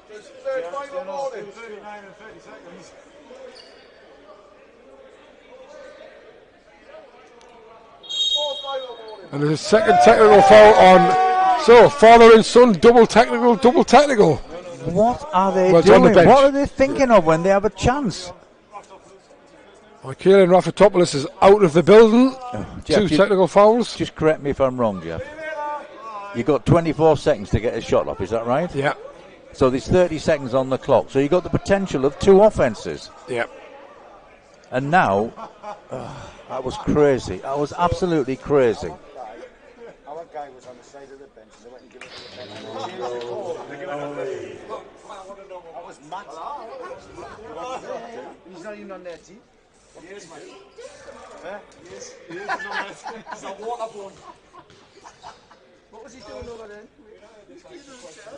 There's third final warning. 39 and 30 seconds. Fourth final warning. and there's a second technical foul on. So father and son, double technical. What are they Well, it's on the doing? bench. What are they thinking of when they have a chance? Kieran Raffatopoulos is out of the building. Jeff, Two technical fouls. Just correct me if I'm wrong, Jeff. You got 24 seconds to get a shot off, is that right? Yeah. So there's 30 seconds on the clock. So you got the potential of 2 offences. Yeah. And now, that was crazy. That was absolutely crazy. Our guy was on the side of the bench and they went and give it to the bench. That was Matt. He's not even on their team. Yes, mate. Yes, he's on that. He's a water one. What was he doing over there?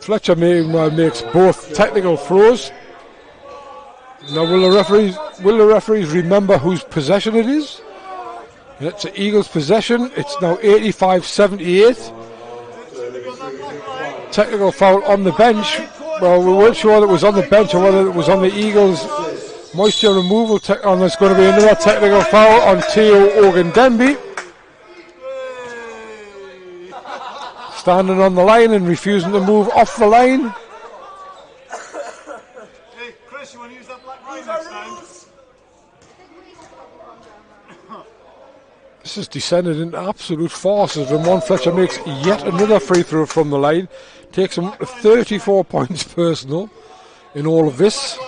Fletcher makes both technical throws. Now will the referees remember whose possession it is? It's the Eagles' possession. It's now 85-78. Technical foul on the bench. Well, we weren't sure whether it was on the bench or whether it was on the Eagles' moisture removal. And there's going to be another technical foul on Theo Ogundenbi. Standing on the line and refusing to move off the line. Hey, Chris, you want to use that black line next time? This has descended into absolute farce as Ramon Fletcher makes yet another free throw from the line. Takes him up to 34 points personal in all of this.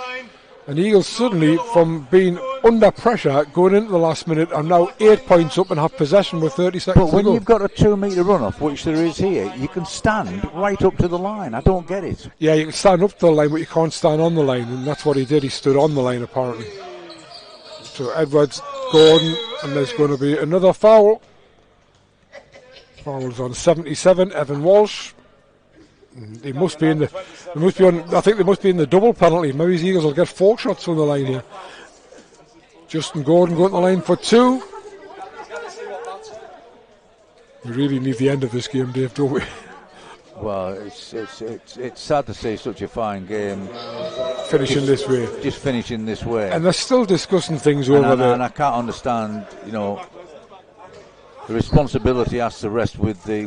And Eagles suddenly, from being under pressure going into the last minute, are now 8 points up and have possession with 30 seconds But when to go. you've got a 2 metre run-off, which there is here, you can stand right up to the line. I don't get it. Yeah, you can stand up to the line, but you can't stand on the line, and that's what he did. He stood on the line, apparently. So Edwards, Gordon, and there's going to be another foul. Foul's on 77, Evan Walsh. They must be in the. They must be on. I think they must be in the double penalty. Maybe the Eagles will get 4 shots from the line here. Justin Gordon going to the line for 2. We really need the end of this game, Dave, don't we? Well, it's sad to see such a fine game Finishing this way. just finishing this way. And they're still discussing things over there. And I can't understand, the responsibility has to rest with the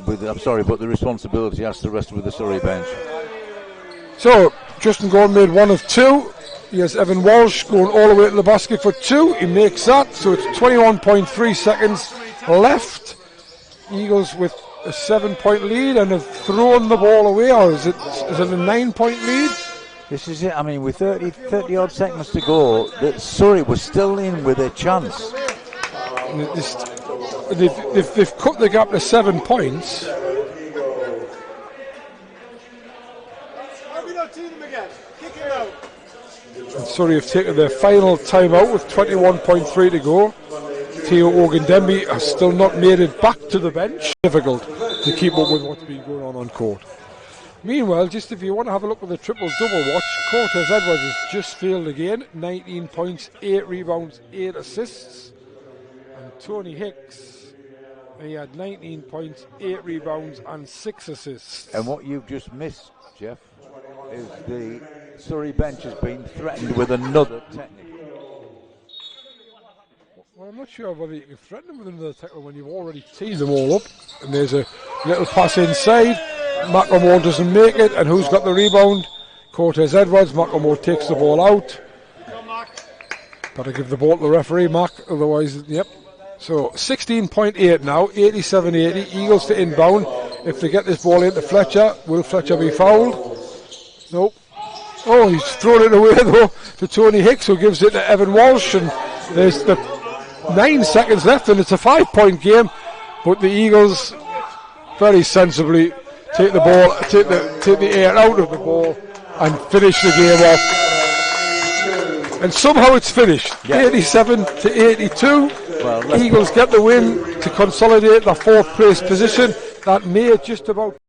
responsibility has to rest with the Surrey bench. So, Justin Gordon made 1 of 2. He has Evan Walsh going all the way to the basket for 2. He makes that, so it's 21.3 seconds left. Eagles with a 7-point lead and have thrown the ball away, or is it a 9-point lead? This is it. I mean, with 30 odd seconds to go, Surrey was still in with a chance. They've cut the gap to 7 points. And Surrey have taken their final timeout with 21.3 to go. Theo Ogundenbi has still not made it back to the bench. Difficult to keep up with what's been going on court. Meanwhile, just if you want to have a look at the triple-double watch, Cortez Edwards has just failed again. 19 points, 8 rebounds, 8 assists. And Tony Hicks, he had 19 points, 8 rebounds and 6 assists. And what you've just missed, Jeff, is the Surrey bench has been threatened with another technical. Well, I'm not sure whether you can threaten them with another tackle when you've already teed them all up. And there's a little pass inside. McLemore doesn't make it. And who's got the rebound? Cortez Edwards. McLemore takes the ball out. Got to give the ball to the referee, Mac. Otherwise, yep. So 16.8 now. 87-80. Eagles to inbound. If they get this ball into Fletcher, will Fletcher be fouled? Nope. Oh, he's thrown it away though to Tony Hicks, who gives it to Evan Walsh. And there's the 9 seconds left, and it's a 5-point game. But the Eagles very sensibly take the ball, take the air out of the ball, and finish the game off. And somehow it's finished. 87-82. Well, Eagles get the win to consolidate their 4th place position. That may just about